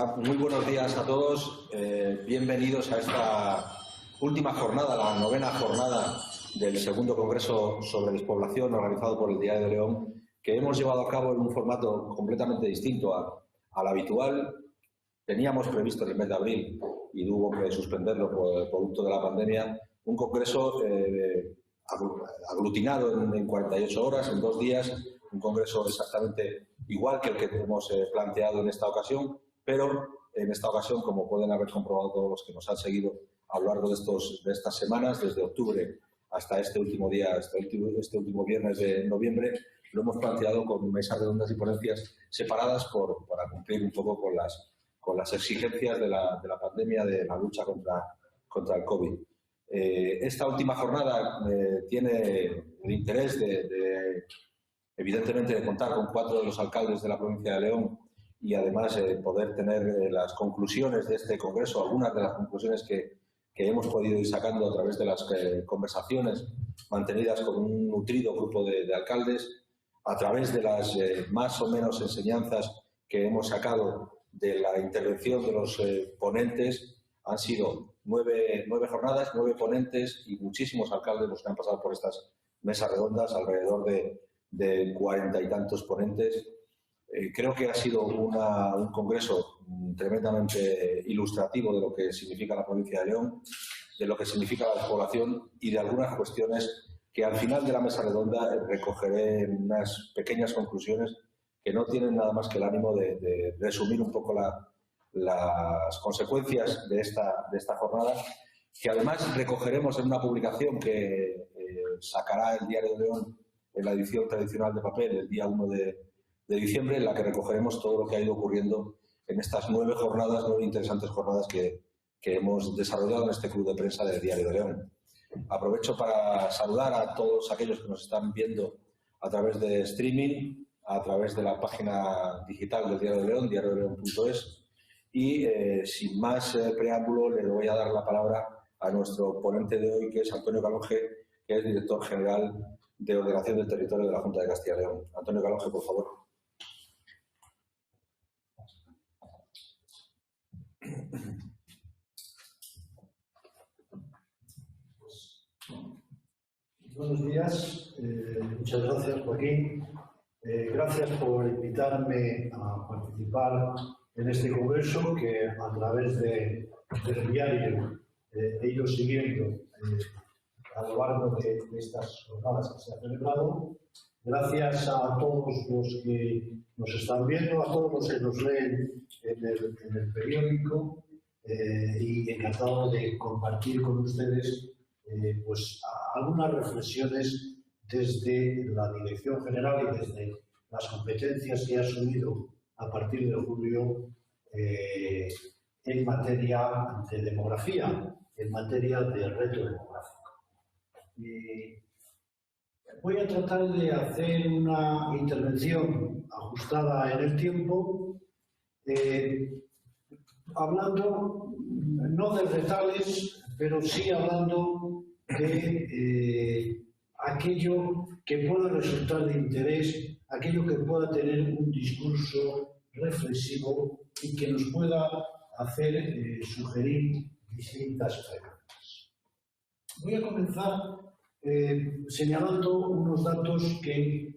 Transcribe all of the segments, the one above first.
Hola, muy buenos días a todos. Bienvenidos a esta última jornada, la 9ª jornada del segundo Congreso sobre Despoblación organizado por el Diario de León, que hemos llevado a cabo en un formato completamente distinto al habitual. Teníamos previsto en el mes de abril y hubo que suspenderlo por el producto de la pandemia, un congreso aglutinado en 48 horas, en 2 días, un congreso exactamente igual que el que hemos planteado en esta ocasión, pero en esta ocasión, como pueden haber comprobado todos los que nos han seguido a lo largo de estas semanas, desde octubre hasta este último día, este último viernes de noviembre, lo hemos planteado con mesas redondas y ponencias separadas para cumplir un poco con las exigencias de la pandemia, de la lucha contra el COVID. Esta última jornada tiene el interés evidentemente, de contar con 4 de los alcaldes de la provincia de León y, además, poder tener las conclusiones de este congreso, algunas de las conclusiones que hemos podido ir sacando a través de las conversaciones mantenidas con un nutrido grupo de alcaldes, a través de las más o menos enseñanzas que hemos sacado de la intervención de los ponentes. Han sido 9 jornadas, 9 ponentes y muchísimos alcaldes los que han pasado por estas mesas redondas, alrededor de 40 y tantos ponentes. Creo que ha sido un congreso tremendamente ilustrativo de lo que significa la provincia de León, de lo que significa la despoblación y de algunas cuestiones que al final de la mesa redonda recogeré en unas pequeñas conclusiones que no tienen nada más que el ánimo de resumir un poco las consecuencias de esta jornada, que además recogeremos en una publicación que sacará el Diario de León en la edición tradicional de papel el día 1 de diciembre, en la que recogeremos todo lo que ha ido ocurriendo en estas 9 interesantes jornadas que hemos desarrollado en este club de prensa del Diario de León. Aprovecho para saludar a todos aquellos que nos están viendo a través de streaming, a través de la página digital del Diario de León, diariodeleon.es, y sin más preámbulo le voy a dar la palabra a nuestro ponente de hoy, que es Antonio Calonge, que es director general de Ordenación del Territorio de la Junta de Castilla y León. Antonio Calonge, por favor. Buenos días, muchas gracias, Joaquín. Gracias por invitarme a participar en este congreso que a través del diario he ido siguiendo a lo largo de estas jornadas que se han celebrado. Gracias a todos los que nos están viendo, a todos los que nos leen en el periódico y encantado de compartir con ustedes pues algunas reflexiones desde la Dirección General y desde las competencias que he asumido a partir de julio en materia de demografía, en materia de reto demográfico. Voy a tratar de hacer una intervención ajustada en el tiempo, hablando no de retales, pero sí hablando de aquello que pueda resultar de interés, aquello que pueda tener un discurso reflexivo y que nos pueda hacer sugerir distintas preguntas. Voy a comenzar señalando unos datos que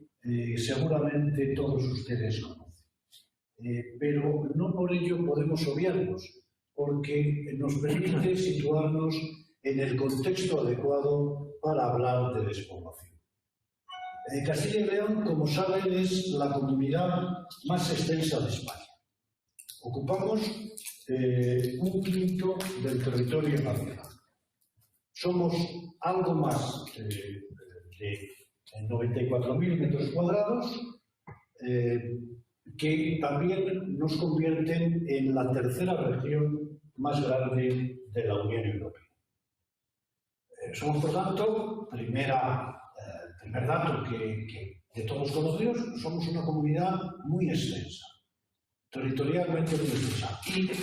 seguramente todos ustedes conocen, pero no por ello podemos obviarlos, porque nos permite situarnos en el contexto adecuado para hablar de despoblación. Castilla y León, como saben, es la comunidad más extensa de España. Ocupamos un quinto del territorio nacional. Somos algo más de 94.000 metros cuadrados, que también nos convierten en la tercera región más grande de la Unión Europea. Somos, por tanto, primer dato que de todos conocidos, somos una comunidad muy extensa, territorialmente muy extensa. Y por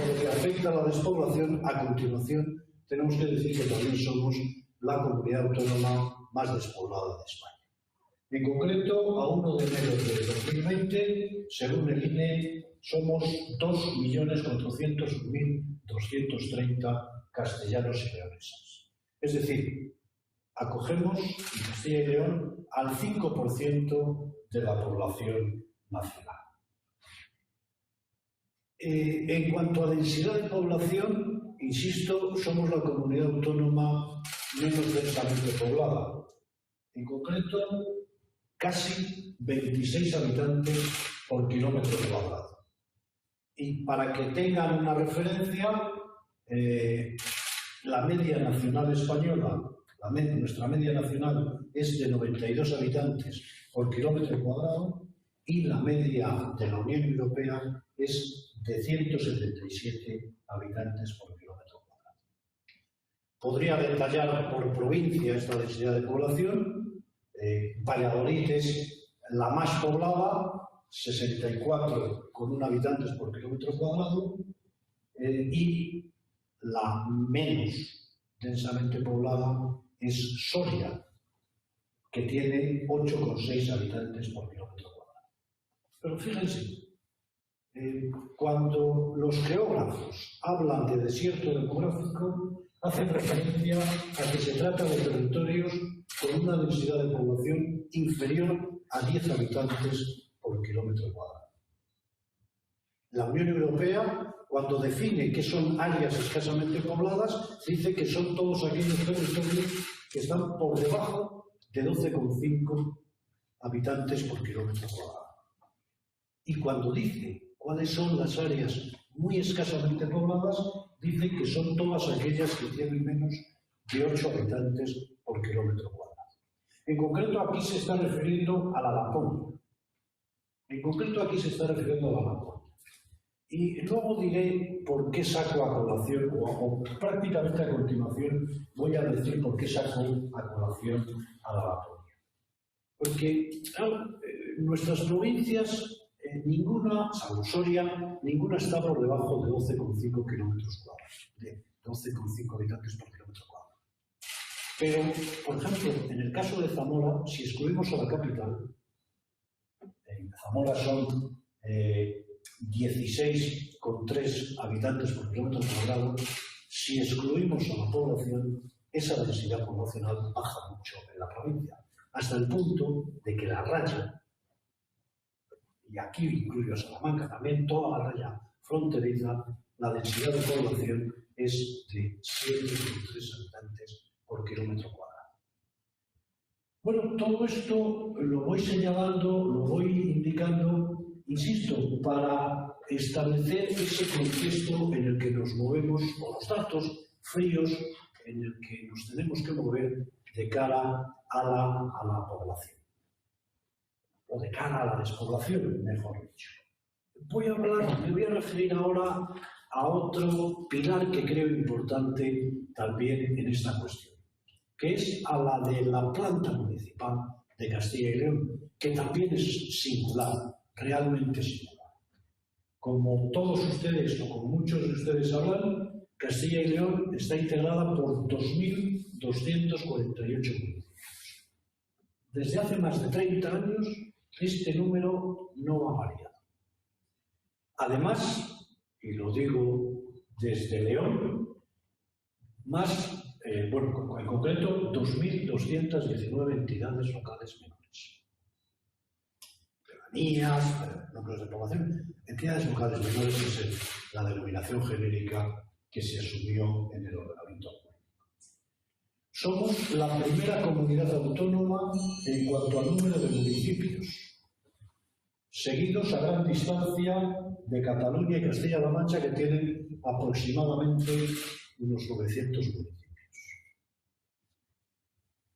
lo que afecta a la despoblación, a continuación, tenemos que decir que también somos la comunidad autónoma más despoblada de España. En concreto, a 1 de enero de 2020, según el INE, somos 2.401.230 castellanos y leoneses. Es decir, acogemos en Castilla y León al 5% de la población nacional. En cuanto a densidad de población, insisto, somos la comunidad autónoma menos densamente poblada. En concreto, casi 26 habitantes por kilómetro cuadrado. Y para que tengan una referencia, la media nacional española, nuestra media nacional es de 92 habitantes por kilómetro cuadrado y la media de la Unión Europea es de 177 habitantes por kilómetro cuadrado. Podría detallar por provincia esta densidad de población. Valladolid es la más poblada, 64,1 habitantes por kilómetro cuadrado, y la menos densamente poblada es Soria, que tiene 8,6 habitantes por kilómetro cuadrado. Pero fíjense, cuando los geógrafos hablan de desierto demográfico, hacen referencia a que se trata de territorios con una densidad de población inferior a 10 habitantes por kilómetro cuadrado. La Unión Europea, cuando define qué son áreas escasamente pobladas, dice que son todos aquellos territorios que están por debajo de 12,5 habitantes por kilómetro cuadrado. Y cuando dice cuáles son las áreas muy escasamente pobladas, dice que son todas aquellas que tienen menos de 8 habitantes por kilómetro cuadrado. En concreto, aquí se está refiriendo a la Laponia. Y luego diré por qué saco a colación, o prácticamente a continuación voy a decir por qué saco a colación a la Laponia. Porque, claro, nuestras provincias, ninguna, salvo Soria, ninguna está por debajo de 12,5 kilómetros cuadrados, de 12,5 habitantes por kilómetro cuadrado. Pero, por ejemplo, en el caso de Zamora, si excluimos a la capital, en Zamora son 16,3 habitantes por kilómetro cuadrado, si excluimos a la población, esa densidad poblacional baja mucho en la provincia, hasta el punto de que la raya, y aquí incluyo a Salamanca también, toda la raya fronteriza, la densidad de población es de 7,3 habitantes por kilómetro cuadrado. Bueno, todo esto lo voy señalando, lo voy indicando, insisto, para establecer ese contexto en el que nos movemos, o los datos fríos en el que nos tenemos que mover de cara a la población, o de cara a la despoblación, mejor dicho. Me voy a referir ahora a otro pilar que creo importante también en esta cuestión, que es a la de la planta municipal de Castilla y León, que también es singular, realmente singular. Como todos ustedes, o como muchos de ustedes sabrán, Castilla y León está integrada por 2.248 municipios. Desde hace más de 30 años, este número no ha variado. Además, y lo digo desde León, en concreto, 2.219 entidades locales menores. Pedanías, núcleos de población, entidades locales menores es la denominación genérica que se asumió en el ordenamiento jurídico. Somos la primera comunidad autónoma en cuanto al número de municipios, seguidos a gran distancia de Cataluña y Castilla-La Mancha, que tienen aproximadamente unos 900 municipios.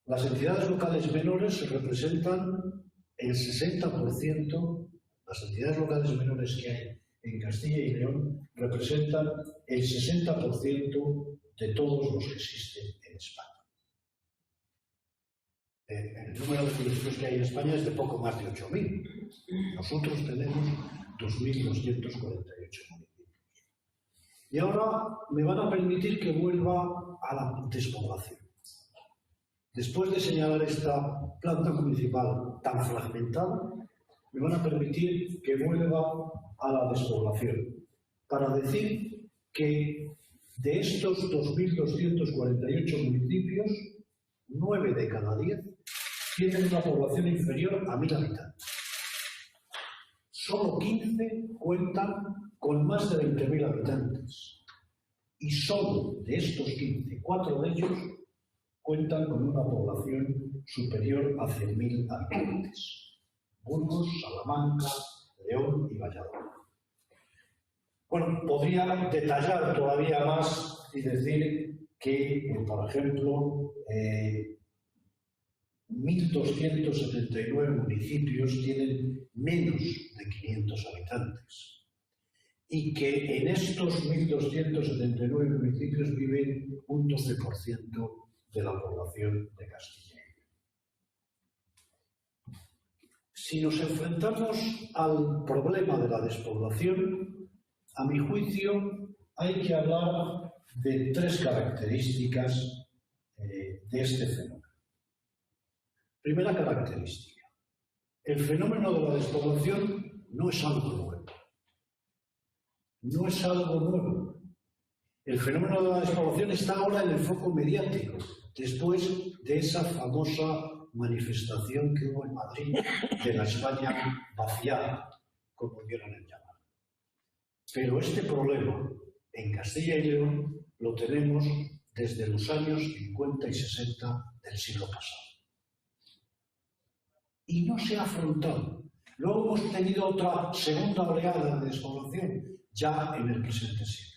Las entidades locales menores representan el 60%, las entidades locales menores que hay en Castilla y León representan el 60% de todos los que existen en España. El número de municipios que hay en España es de poco más de 8.000. Nosotros tenemos 2.248 municipios. Y ahora me van a permitir que vuelva a la despoblación. después de señalar esta planta municipal tan fragmentada, me van a permitir que vuelva a la despoblación, para decir que de estos 2.248 municipios, 9 de cada 10 tienen una población inferior a 1.000 habitantes. Solo 15 cuentan con más de 20.000 habitantes. Y solo de estos 15, 4 de ellos cuentan con una población superior a 100.000 habitantes. Burgos, Salamanca, León y Valladolid. Bueno, podría detallar todavía más y decir que, por ejemplo, 1.279 municipios tienen menos de 500 habitantes y que en estos 1.279 municipios viven un 12% de la población de Castilla y León. Si nos enfrentamos al problema de la despoblación, a mi juicio hay que hablar de 3 características de este fenómeno. Primera característica: el fenómeno de la despoblación no es algo nuevo. No es algo nuevo. El fenómeno de la despoblación está ahora en el foco mediático, después de esa famosa manifestación que hubo en Madrid de la España vaciada, como quieran llamar. Pero este problema en Castilla y León lo tenemos desde los años 50 y 60 del siglo pasado. Y no se ha afrontado. Luego hemos tenido otra segunda oleada de despoblación ya en el presente siglo.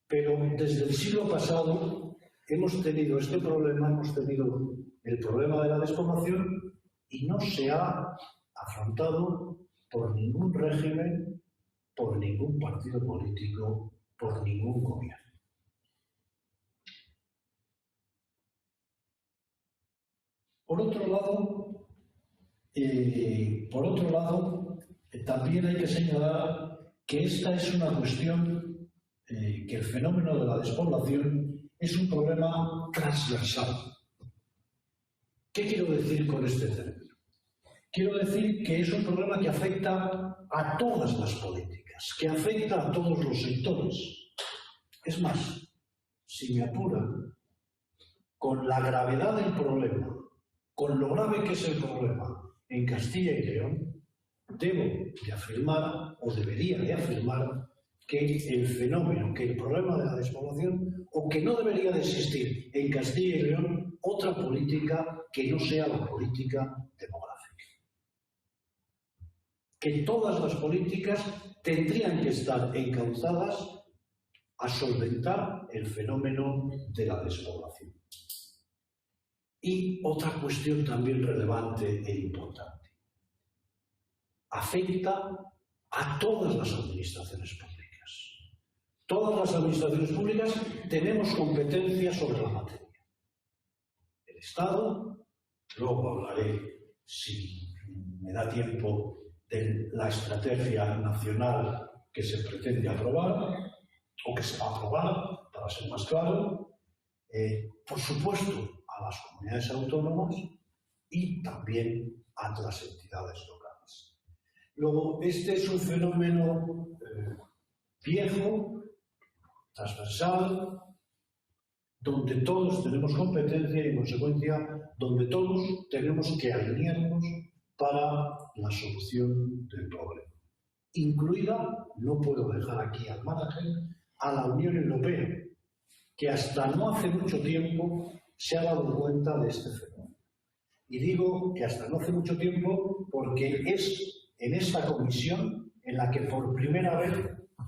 Pero desde el siglo pasado hemos tenido este problema, hemos tenido el problema de la despoblación y no se ha afrontado por ningún régimen, por ningún partido político, por ningún gobierno. Por otro lado, también hay que señalar que esta es una cuestión, que el fenómeno de la despoblación es un problema transversal. ¿Qué quiero decir con este término? Quiero decir que es un problema que afecta a todas las políticas, que afecta a todos los sectores. Es más, si me apuran, con la gravedad del problema, con lo grave que es el problema en Castilla y León, debo de afirmar, o debería de afirmar, que el fenómeno, que el problema de la despoblación, o que no debería de existir en Castilla y León otra política que no sea la política demográfica. Que todas las políticas tendrían que estar encauzadas a solventar el fenómeno de la despoblación. Y otra cuestión también relevante e importante. Afecta a todas las administraciones públicas. Todas las administraciones públicas tenemos competencia sobre la materia. El Estado, luego hablaré, si me da tiempo, de la estrategia nacional que se pretende aprobar, o que se va a aprobar, para ser más claro, por supuesto, a las comunidades autónomas y también a las entidades locales. Luego, este es un fenómeno viejo, transversal, donde todos tenemos competencia y, en consecuencia, donde todos tenemos que alinearnos para la solución del problema. Incluida, no puedo dejar aquí al margen, a la Unión Europea, que hasta no hace mucho tiempo se ha dado cuenta de este fenómeno. Y digo que hasta no hace mucho tiempo porque es en esta comisión en la que por primera vez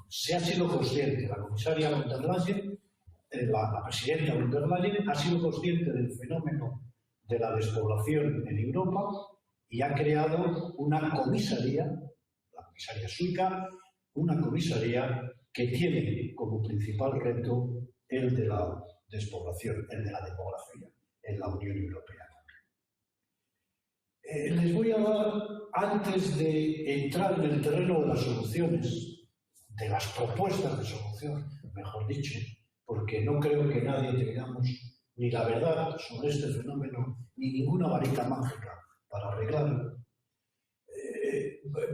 se ha sido consciente, la comisaria von der Leyen, la presidenta von der Leyen, ha sido consciente del fenómeno de la despoblación en Europa y ha creado una comisaría, la comisaria suica, una comisaría que tiene como principal reto el de la despoblación, el de la demografía en la Unión Europea. Les voy a dar, antes de entrar en el terreno de las soluciones, de las propuestas de solución, mejor dicho, porque no creo que nadie tengamos ni la verdad sobre este fenómeno, ni ninguna varita mágica para arreglarlo,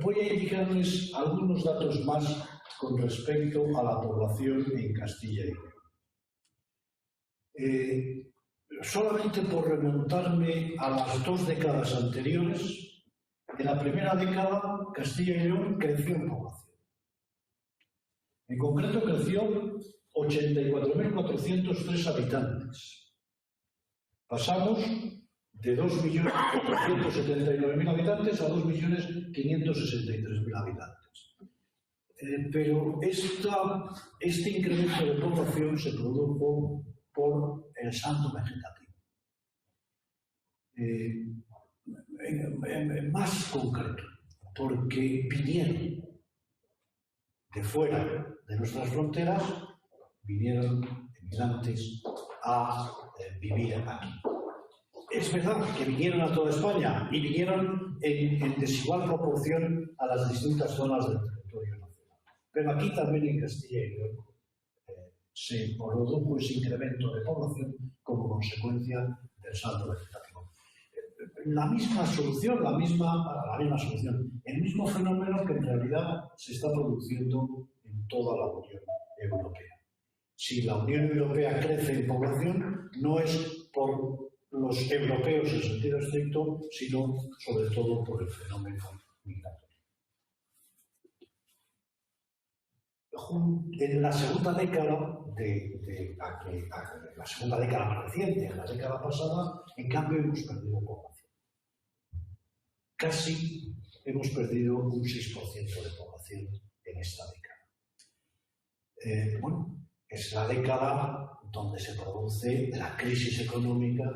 voy a indicarles algunos datos más con respecto a la población en Castilla y León. Solamente por remontarme a las 2 décadas anteriores, en la primera década Castilla y León creció en población. En concreto creció 84.403 habitantes. Pasamos de 2.479.000 habitantes a 2.563.000 habitantes. Pero este incremento de población se produjo por el salto vegetativo. Más concreto, porque vinieron de fuera de nuestras fronteras, vinieron emigrantes a vivir aquí. Es verdad que vinieron a toda España y vinieron en desigual proporción a las distintas zonas del territorio nacional. Pero aquí también en Castilla y León se produjo ese incremento de población como consecuencia del salto vegetativo. La misma solución, el mismo fenómeno que en realidad se está produciendo en toda la Unión Europea. Si la Unión Europea crece en población, no es por los europeos en sentido estricto, sino sobre todo por el fenómeno migratorio. En la segunda década la segunda década más reciente, en la década pasada, en cambio hemos perdido población. Casi hemos perdido un 6% de población en esta década. Bueno, es la década donde se produce la crisis económica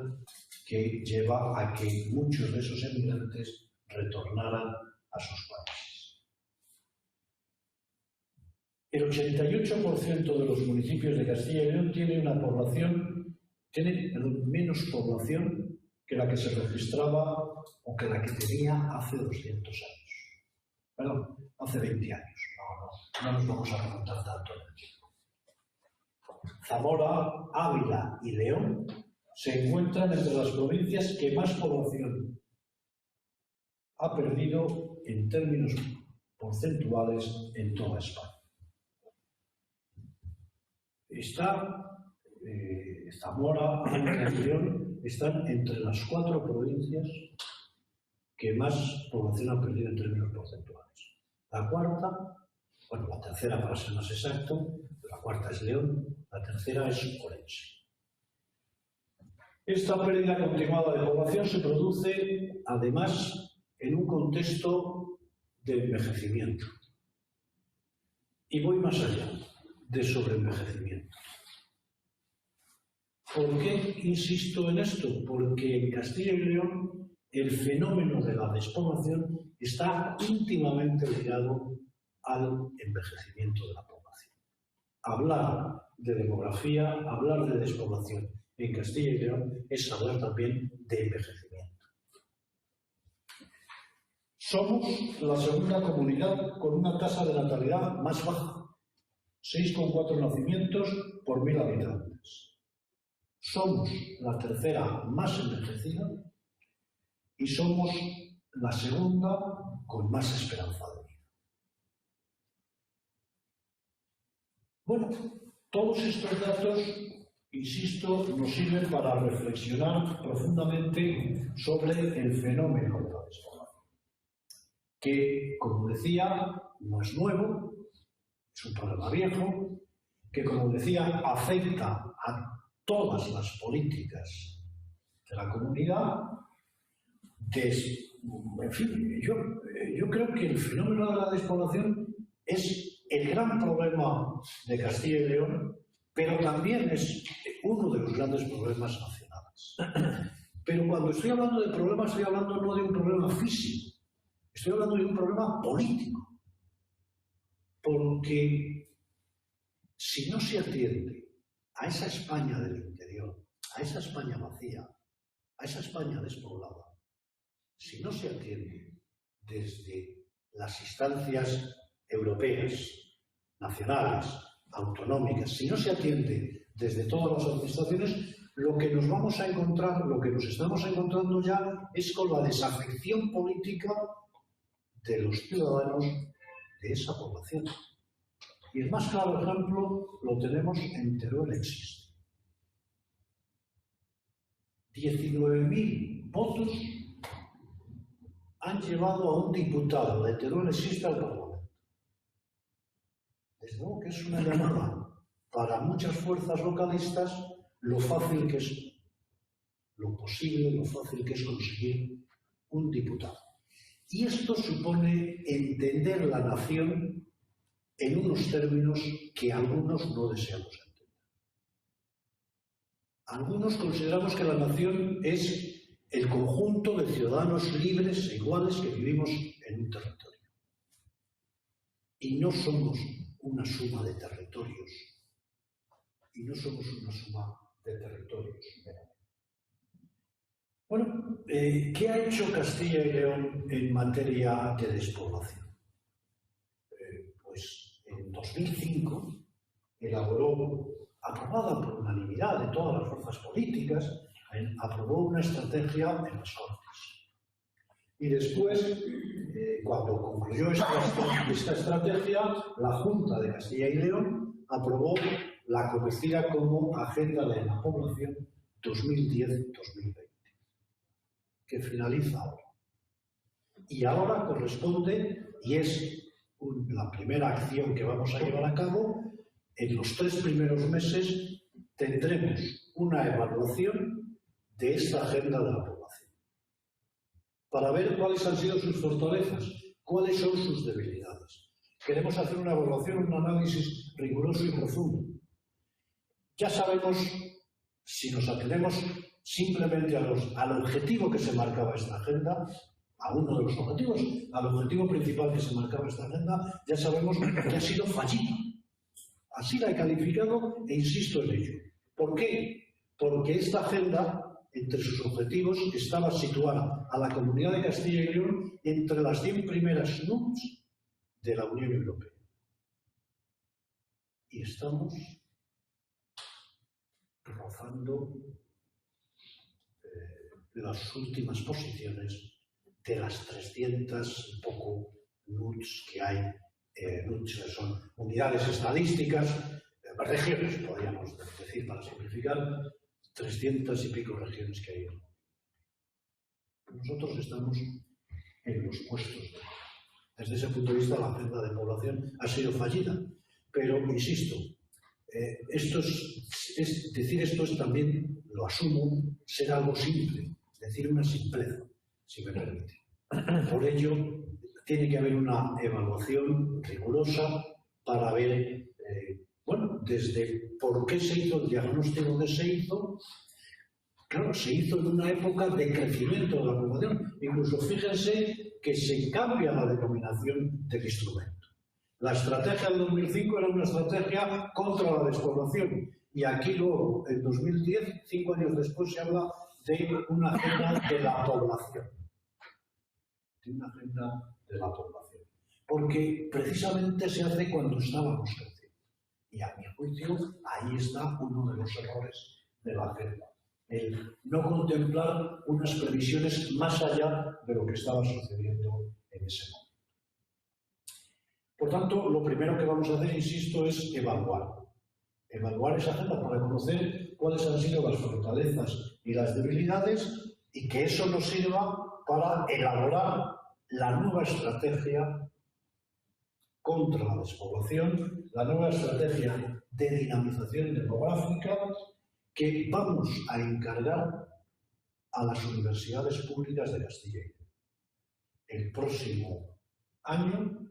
que lleva a que muchos de esos emigrantes retornaran a sus países. El 88% de los municipios de Castilla y León tiene menos población que la que se registraba o que la que tenía hace 200 años. Perdón, hace 20 años. No nos vamos a remontar tanto en el tiempo. Zamora, Ávila y León se encuentran entre las provincias que más población ha perdido en términos porcentuales en toda España. Zamora, Ávila y León están entre las 4 provincias que más población han perdido en términos porcentuales. La tercera para ser más exacto, la cuarta es León, la tercera es Orense. Esta pérdida continuada de población se produce, además, en un contexto de envejecimiento. Y voy más allá, de sobreenvejecimiento. ¿Por qué insisto en esto? Porque en Castilla y León el fenómeno de la despoblación está íntimamente ligado al envejecimiento de la población. Hablar de demografía, hablar de despoblación en Castilla y León es hablar también de envejecimiento. Somos la segunda comunidad con una tasa de natalidad más baja, 6,4 nacimientos por 1000 habitantes. Somos la tercera más envejecida y somos la segunda con más esperanza de vida. Bueno, todos estos datos, insisto, nos sirven para reflexionar profundamente sobre el fenómeno de la despoblación, que, como decía, no es nuevo, es un problema viejo, que, como decía, afecta a todas las políticas de la comunidad. En fin, yo creo que el fenómeno de la despoblación es el gran problema de Castilla y León, pero también es uno de los grandes problemas nacionales. Pero cuando estoy hablando de problemas, estoy hablando no de un problema físico, estoy hablando de un problema político. Porque si no se atiende a esa España del interior, a esa España vacía, a esa España despoblada, si no se atiende desde las instancias europeas, nacionales, autonómicas, si no se atiende desde todas las administraciones, lo que nos vamos a encontrar, lo que nos estamos encontrando ya es con la desafección política de los ciudadanos de esa población. Y el más claro ejemplo lo tenemos en Teruel Existe. 19.000 votos han llevado a un diputado de Teruel Existe al Parlamento. Desde luego que es una llamada para muchas fuerzas localistas lo fácil que es, lo posible, lo fácil que es conseguir un diputado. Y esto supone entender la nación en unos términos que algunos no deseamos entender. Algunos consideramos que la nación es el conjunto de ciudadanos libres e iguales que vivimos en un territorio. Y no somos una suma de territorios. Y no somos una suma de territorios. Bueno, ¿qué ha hecho Castilla y León en materia de despoblación? Pues en 2005 elaboró, aprobada por unanimidad de todas las fuerzas políticas, aprobó una estrategia en las Cortes. Y después, cuando concluyó esta estrategia, la Junta de Castilla y León aprobó la conocida como Agenda de la Población 2010-2020, que finaliza ahora. Y ahora corresponde, y es la primera acción que vamos a llevar a cabo, en los 3 primeros meses tendremos una evaluación de esta agenda de la población, para ver cuáles han sido sus fortalezas, cuáles son sus debilidades. Queremos hacer una evaluación, un análisis riguroso y profundo. Ya sabemos, si nos atenemos simplemente al objetivo que se marcaba esta agenda, a uno de los objetivos, al objetivo principal que se marcaba esta agenda, ya sabemos que ha sido fallida. Así la he calificado e insisto en ello. ¿Por qué? Porque esta agenda, entre sus objetivos, estaba situada a la Comunidad de Castilla y León entre las 100 primeras NUTS de la Unión Europea. Y estamos rozando las últimas posiciones de las 300 y poco NUTS que hay. NUTS son unidades estadísticas, regiones, podríamos decir, para simplificar, 300 y pico regiones que hay. Nosotros estamos en los puestos. Desde ese punto de vista, la agenda de población ha sido fallida. Pero, insisto, decir esto es también, lo asumo, ser algo simple, decir una simpleza, si me permite. Por ello, tiene que haber una evaluación rigurosa para ver, bueno, desde por qué se hizo el diagnóstico que se hizo. Claro, se hizo en una época de crecimiento de la población. Incluso fíjense que se cambia la denominación del instrumento. La estrategia del 2005 era una estrategia contra la despoblación. Y aquí luego, en 2010, 5 años después, se habla de una agenda de la población. De una agenda de la población. Porque precisamente se hace cuando estábamos creciendo. Y a mi juicio, ahí está uno de los errores de la agenda. El no contemplar unas previsiones más allá de lo que estaba sucediendo en ese momento. Por tanto, lo primero que vamos a hacer, insisto, es evaluar. Evaluar esa agenda para conocer cuáles han sido las fortalezas y las debilidades y que eso nos sirva para elaborar la nueva estrategia contra la despoblación, la nueva estrategia de dinamización demográfica que vamos a encargar a las universidades públicas de Castilla y León. El próximo año,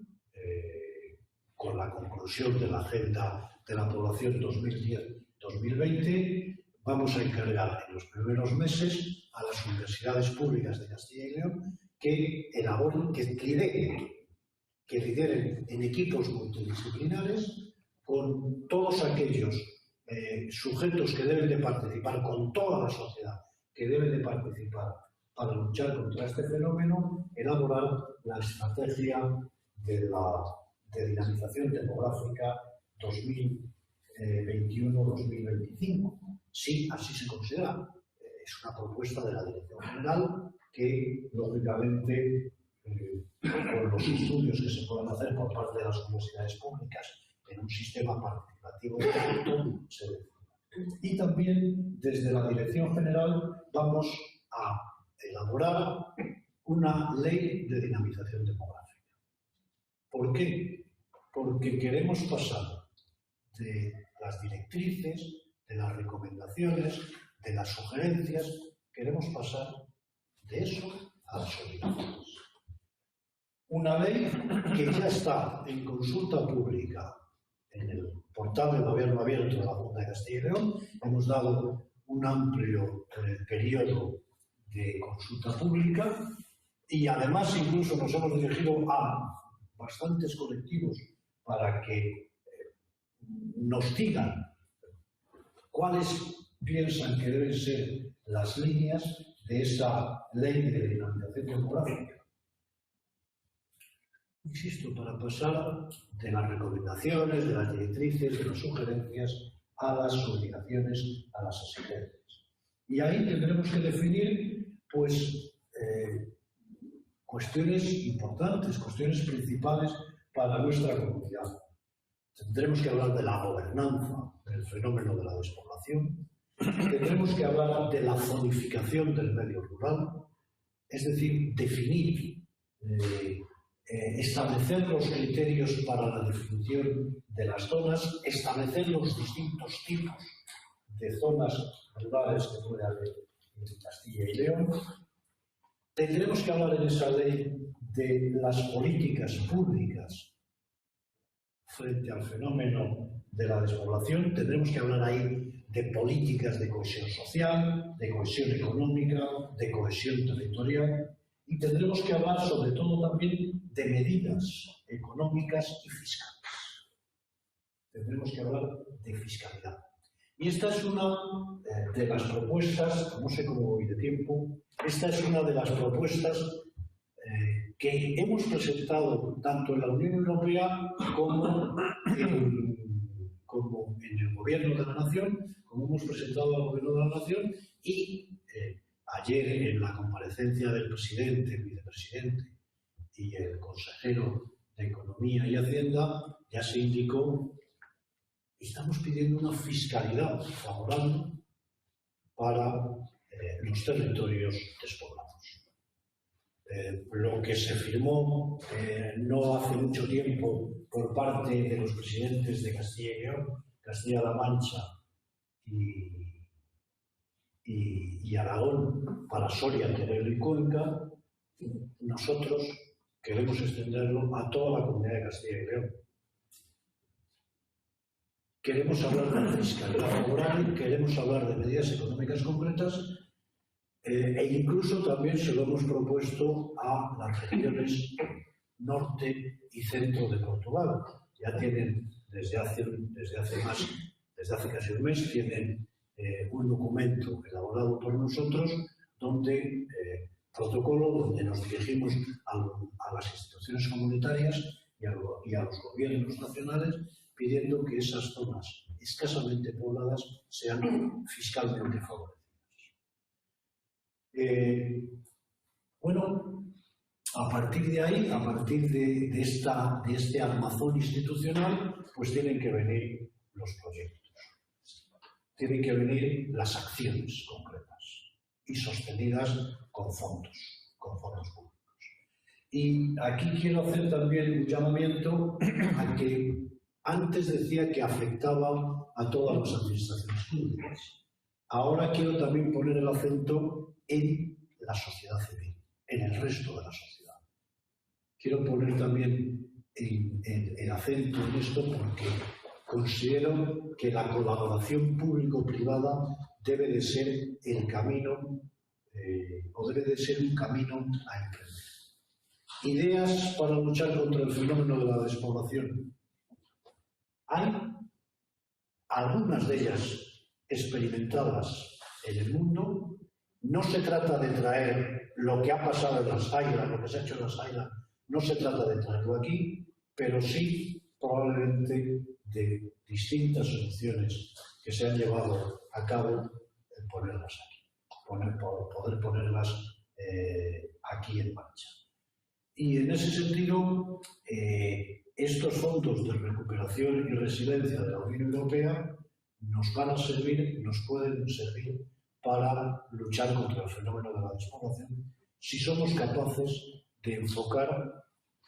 con la conclusión de la Agenda de la Población 2010-2020, vamos a encargar en los primeros meses a las universidades públicas de Castilla y León que elaboren, que lideren en equipos multidisciplinares con todos aquellos sujetos que deben de participar, con toda la sociedad que debe de participar para luchar contra este fenómeno, elaborar la estrategia de dinamización demográfica 2021-2025. Sí, así se considera. Es una propuesta de la Dirección General que, lógicamente, con los estudios que se puedan hacer por parte de las universidades públicas en un sistema participativo de crédito, se define. Y también, desde la Dirección General, vamos a elaborar una ley de dinamización demográfica. ¿Por qué? Porque queremos pasar de las directrices, de las recomendaciones, de las sugerencias, queremos pasar de eso a las obligaciones. Una ley que ya está en consulta pública en el portal del Gobierno Abierto de la Junta de Castilla y León. Hemos dado un amplio periodo de consulta pública y además incluso nos hemos dirigido a bastantes colectivos para que nos digan cuáles piensan que deben ser las líneas de esa ley de dinamización demográfica. Insisto, para pasar de las recomendaciones, de las directrices, de las sugerencias a las obligaciones, a las exigencias. Y ahí tendremos que definir, pues, cuestiones importantes, cuestiones principales para nuestra comunidad. Tendremos que hablar de la gobernanza del fenómeno de la despoblación, tendremos que hablar de la zonificación del medio rural, es decir, definir, establecer los criterios para la definición de las zonas, establecer los distintos tipos de zonas rurales que puede haber en Castilla y León. Tendremos que hablar en esa ley de las políticas públicas frente al fenómeno de la despoblación. Tendremos que hablar ahí de políticas de cohesión social, de cohesión económica, de cohesión territorial. Y tendremos que hablar sobre todo también de medidas económicas y fiscales. Tendremos que hablar de fiscalidad. Y esta es una de las propuestas, no sé cómo voy de tiempo, esta es una de las propuestas que hemos presentado tanto en la Unión Europea como en el Gobierno de la Nación, como hemos presentado al Gobierno de la Nación y ayer en la comparecencia del presidente, el vicepresidente y el consejero de Economía y Hacienda ya se indicó que estamos pidiendo una fiscalidad favorable para los territorios despoblados. Lo que se firmó no hace mucho tiempo por parte de los presidentes de Castilla y León, Castilla-La Mancha y Aragón para Soria, Teruel y Cuenca, nosotros queremos extenderlo a toda la comunidad de Castilla y León. Queremos hablar de fiscalidad favorable, queremos hablar de medidas económicas concretas e incluso también se lo hemos propuesto a las regiones norte y centro de Portugal. Ya tienen, desde hace casi un mes, tienen un documento elaborado por nosotros donde protocolo donde nos dirigimos a las instituciones comunitarias y a los gobiernos nacionales pidiendo que esas zonas escasamente pobladas sean fiscalmente favorecidas. Bueno, a partir de ahí, a partir de este armazón institucional, pues tienen que venir los proyectos, tienen que venir las acciones concretas y sostenidas con fondos públicos. Y aquí quiero hacer también un llamamiento a que antes decía que afectaba a todas las administraciones públicas. Ahora quiero también poner el acento en la sociedad civil, en el resto de la sociedad. Quiero poner también el acento en esto porque considero que la colaboración público-privada debe de ser el camino, o debe de ser un camino a emprender. Ideas para luchar contra el fenómeno de la despoblación. Hay algunas de ellas experimentadas en el mundo. No se trata de traer lo que ha pasado en las Highlands, lo que se ha hecho en las Highlands, no se trata de traerlo aquí, pero sí probablemente de distintas soluciones que se han llevado a cabo, ponerlas aquí, poder ponerlas aquí en marcha. Y en ese sentido, estos fondos de recuperación y resiliencia de la Unión Europea nos van a servir, nos pueden servir para luchar contra el fenómeno de la despoblación si somos capaces de enfocar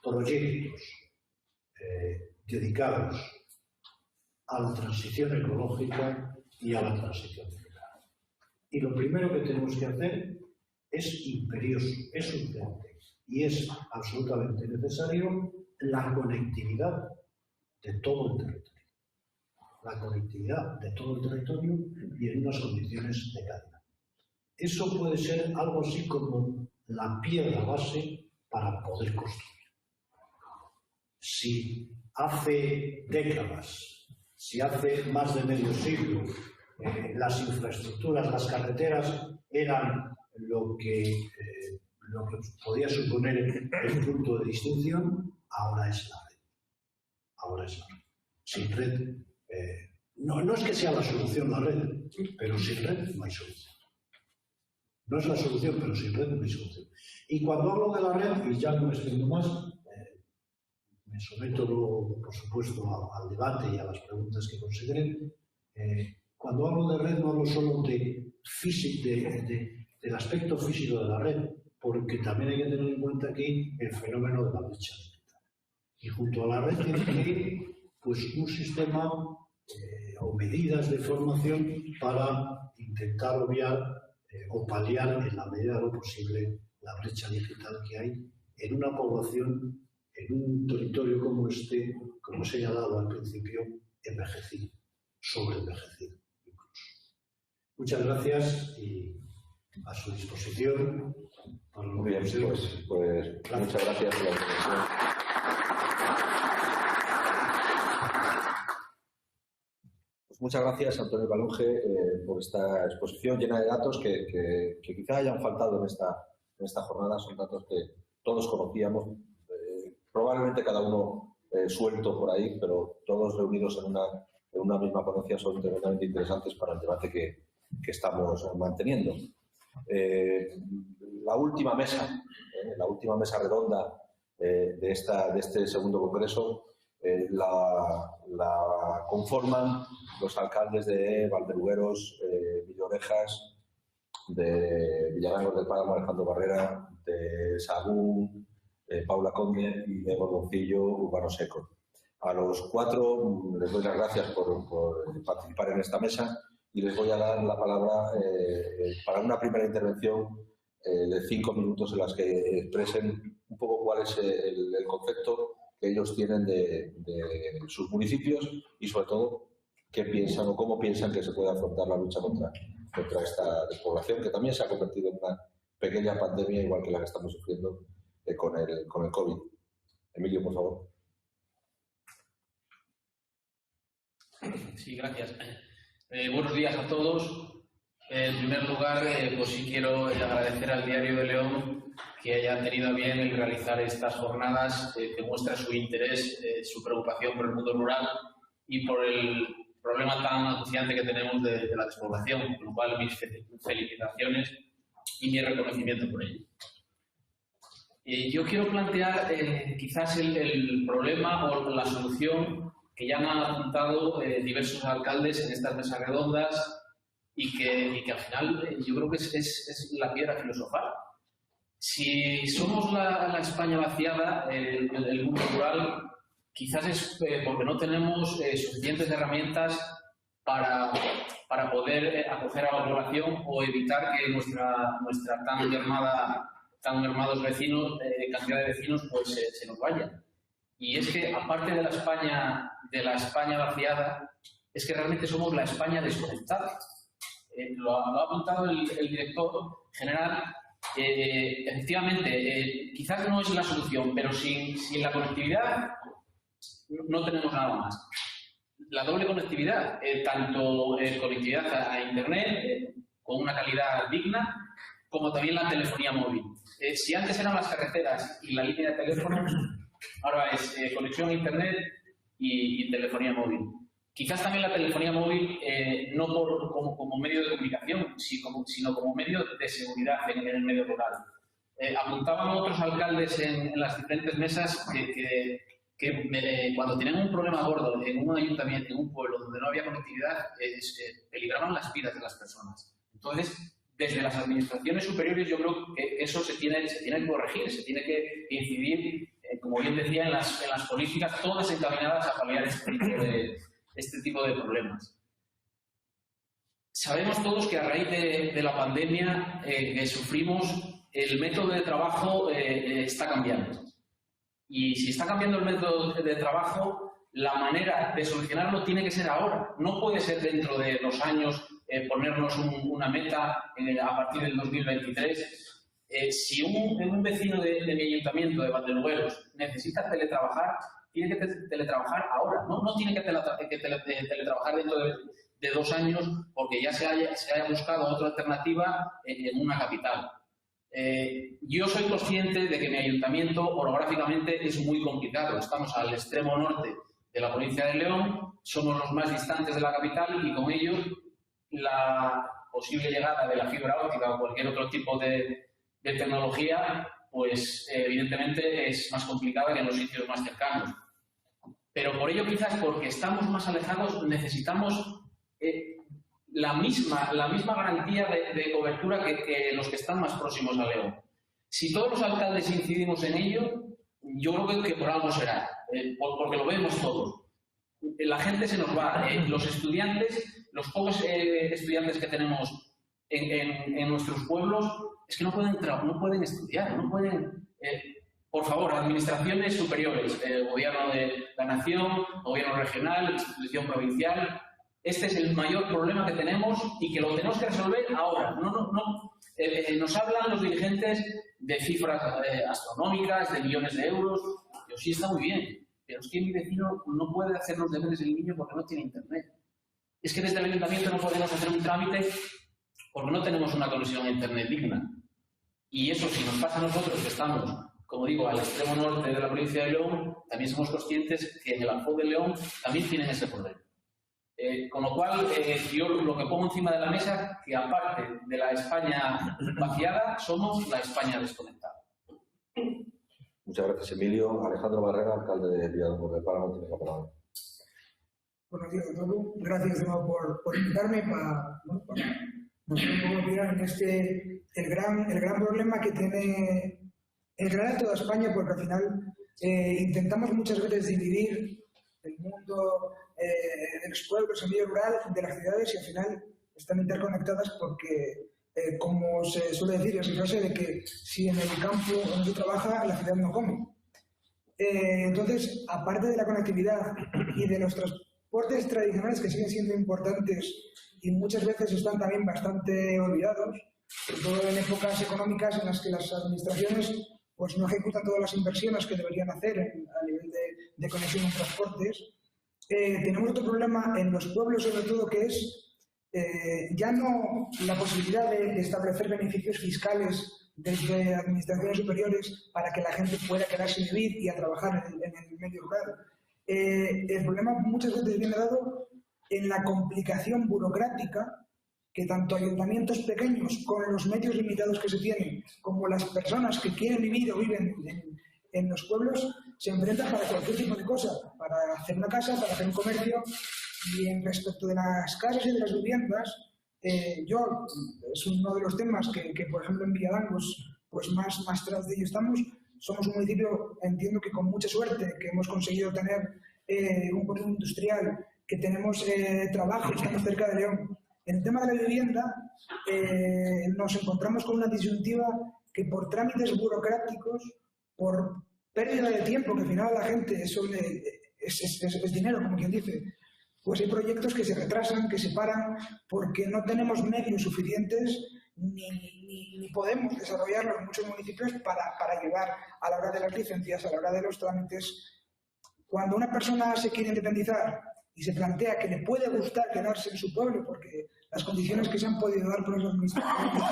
proyectos dedicados a la transición ecológica y a la transición digital. Y lo primero que tenemos que hacer es imperioso, es urgente y es absolutamente necesario la conectividad de todo el territorio. La conectividad de todo el territorio y en unas condiciones de calidad. Eso puede ser algo así como la piedra base para poder construir. Si hace décadas, si hace más de medio siglo, las infraestructuras, las carreteras eran lo que podía suponer el punto de distinción, ahora es la red. Ahora es la red. Sin red, no es que sea la solución la red, pero sin red no hay solución. No es la solución, pero sin red no hay solución. Y cuando hablo de la red, y ya no me extiendo más, me someto luego, por supuesto, al debate y a las preguntas que consideren. Cuando hablo de red, no hablo solo del aspecto físico de la red, porque también hay que tener en cuenta aquí el fenómeno de la brecha digital. Y junto a la red tiene que ir pues, un sistema o medidas de formación para intentar obviar o paliar en la medida de lo posible la brecha digital que hay en una población, en un territorio como este, como he señalado al principio, envejecido, sobreenvejecido incluso. Muchas gracias y a su disposición. Muy bien, pues muchas gracias por la intervención. Muchas gracias, Antonio Calonge, por esta exposición llena de datos que quizá hayan faltado en esta jornada. Son datos que todos conocíamos, probablemente cada uno suelto por ahí, pero todos reunidos en una misma ponencia son tremendamente interesantes para el debate que estamos manteniendo. La última mesa redonda de este segundo congreso la conforman los alcaldes de Valderugueros, Villorejas, de Villarangos del Páramo, Alejandro Barrera, de Sagún, Paula Conde y de Gordoncillo, Urbano Seco. A los cuatro les doy las gracias por participar en esta mesa y les voy a dar la palabra para una primera intervención de 5 minutos en las que expresen un poco cuál es el concepto que ellos tienen de sus municipios y, sobre todo, qué piensan o cómo piensan que se puede afrontar la lucha contra esta despoblación, que también se ha convertido en una pequeña pandemia, igual que la que estamos sufriendo con el COVID. Emilio, por favor. Sí, gracias. Buenos días a todos. En primer lugar, pues sí quiero agradecer al Diario de León que haya tenido a bien el realizar estas jornadas que muestran su interés, su preocupación por el mundo rural y por el problema tan acuciante que tenemos de la despoblación, con lo cual mis felicitaciones y mi reconocimiento por ello. Yo quiero plantear quizás el problema o la solución que ya han apuntado diversos alcaldes en estas mesas redondas y que al final yo creo que es la piedra filosofal. Si somos la España vaciada, el mundo rural, quizás es porque no tenemos suficientes herramientas para poder acoger a la población o evitar que nuestra tan mermados vecinos, cantidad de vecinos, pues se nos vayan. Y es que, aparte de la España vaciada, es que realmente somos la España desconectada. Lo ha apuntado el director general. Efectivamente, quizás no es la solución, pero sin la conectividad no tenemos nada más. La doble conectividad, tanto conectividad a Internet con una calidad digna, como también la telefonía móvil. Si antes eran las carreteras y la línea de teléfono, ahora es conexión a Internet y telefonía móvil. Quizás también la telefonía móvil, no como medio de comunicación, sino como medio de seguridad en el medio rural. Apuntaban otros alcaldes en las diferentes mesas que cuando tenían un problema gordo en un ayuntamiento, en un pueblo donde no había conectividad, peligraban las vidas de las personas. Entonces, desde las administraciones superiores yo creo que eso se tiene que corregir, se tiene que incidir, como bien decía, en las políticas todas encaminadas a paliar este tipo de problemas. Sabemos todos que a raíz de la pandemia que sufrimos, el método de trabajo está cambiando. Y si está cambiando el método de trabajo, la manera de solucionarlo tiene que ser ahora. No puede ser dentro de 2 años ponernos una meta a partir del 2023. Si un vecino de mi ayuntamiento, de Valdelugueros, necesita teletrabajar, tiene que teletrabajar ahora. No tiene que teletrabajar dentro de 2 años porque ya se haya buscado otra alternativa en una capital. Yo soy consciente de que mi ayuntamiento orográficamente es muy complicado. Estamos al extremo norte de la provincia de León, somos los más distantes de la capital y con ello la posible llegada de la fibra óptica o cualquier otro tipo de tecnología, pues evidentemente es más complicada que en los sitios más cercanos. Pero por ello, quizás porque estamos más alejados, necesitamos la misma garantía de cobertura que los que están más próximos a León. Si todos los alcaldes incidimos en ello, yo creo que por algo será, porque lo vemos todos. La gente se nos va, los estudiantes, los pocos estudiantes que tenemos en nuestros pueblos, es que no pueden estudiar, no pueden... por favor, administraciones superiores, gobierno de la nación, gobierno regional, institución provincial, este es el mayor problema que tenemos y que lo tenemos que resolver ahora. Nos hablan los dirigentes de cifras astronómicas, de millones de euros. Yo sí, está muy bien, pero es que mi vecino no puede hacer los deberes del niño porque no tiene internet. Es que desde el ayuntamiento no podemos hacer un trámite porque no tenemos una conexión a internet digna. Y eso, si nos pasa a nosotros, que estamos, como digo, al extremo norte de la provincia de León, también somos conscientes que en el Alfoz de León también tienen ese problema. Con lo cual, yo lo que pongo encima de la mesa, que aparte de la España vaciada, somos la España desconectada. Muchas gracias, Emilio. Alejandro Barrera, alcalde de Villadonga del Páramo, tiene la palabra. Buenos días a todos. Gracias de nuevo por invitarme para mirar en el gran problema que tiene en general toda España, porque al final intentamos muchas veces dividir el mundo de los pueblos, el medio rural, de las ciudades, y al final están interconectadas porque, como se suele decir, es la frase de que si en el campo donde se trabaja, la ciudad no come. Entonces, aparte de la conectividad y de los transportes tradicionales que siguen siendo importantes y muchas veces están también bastante olvidados, sobre todo en épocas económicas en las que las administraciones pues no ejecutan todas las inversiones que deberían hacer a nivel de conexión en transportes. Tenemos otro problema en los pueblos, sobre todo, que es ya no la posibilidad de establecer beneficios fiscales desde administraciones superiores para que la gente pueda quedarse a vivir y a trabajar en el medio rural. El problema muchas veces viene dado en la complicación burocrática que tanto ayuntamientos pequeños, con los medios limitados que se tienen, como las personas que quieren vivir o viven en los pueblos, se enfrentan para cualquier tipo de cosa, para hacer una casa, para hacer un comercio. Y en respecto de las casas y de las viviendas, es uno de los temas que por ejemplo, en Villadangos, pues más tras de ello estamos. Somos un municipio, entiendo que con mucha suerte, que hemos conseguido tener un polígono industrial, que tenemos trabajo, estamos cerca de León. En el tema de la vivienda, nos encontramos con una disyuntiva que por trámites burocráticos, por pérdida de tiempo, que al final la gente es dinero, como quien dice, pues hay proyectos que se retrasan, que se paran, porque no tenemos medios suficientes ni podemos desarrollarlos en muchos municipios para ayudar a la hora de las licencias, a la hora de los trámites. Cuando una persona se quiere independizar y se plantea que le puede gustar quedarse en su pueblo porque las condiciones que se han podido dar por las administraciones,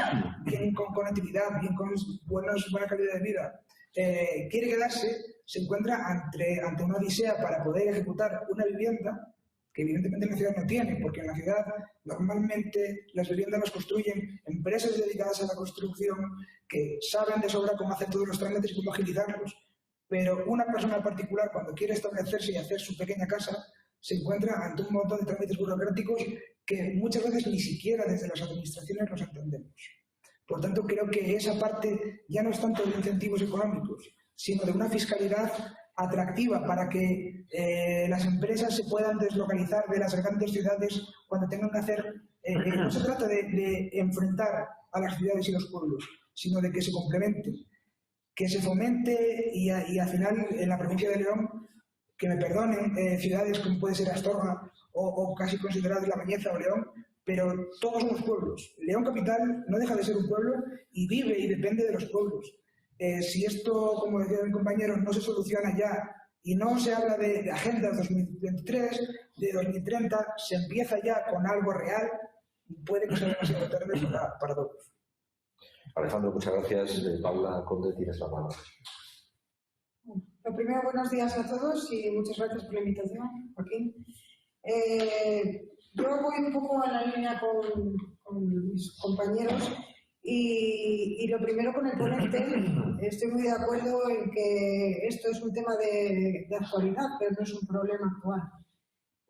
bien con conectividad, bien con buena calidad de vida, quiere quedarse, se encuentra ante una odisea para poder ejecutar una vivienda que evidentemente en la ciudad no tiene, porque en la ciudad normalmente las viviendas las construyen empresas dedicadas a la construcción que saben de sobra cómo hacer todos los trámites y cómo agilizarlos. Pero una persona particular, cuando quiere establecerse y hacer su pequeña casa, se encuentra ante un montón de trámites burocráticos que muchas veces ni siquiera desde las administraciones los entendemos. Por tanto, creo que esa parte ya no es tanto de incentivos económicos, sino de una fiscalidad atractiva para que las empresas se puedan deslocalizar de las grandes ciudades cuando tengan que hacer... no se trata de enfrentar a las ciudades y los pueblos, sino de que se complementen, que se fomente y al final en la provincia de León, que me perdonen, ciudades como puede ser Astorga o casi consideradas La Bañeza o León, pero todos somos pueblos. León Capital no deja de ser un pueblo y vive y depende de los pueblos. Si esto, como decía mi compañero, no se soluciona ya y no se habla de Agenda 2023, de 2030, se empieza ya con algo real, puede que sea demasiado tarde para todos. Alejandro, muchas gracias. Paula Conde, tienes la palabra. Lo primero, buenos días a todos y muchas gracias por la invitación, Joaquín. Yo voy un poco en la línea con mis compañeros y lo primero con el ponente. Estoy muy de acuerdo en que esto es un tema de actualidad, pero no es un problema actual.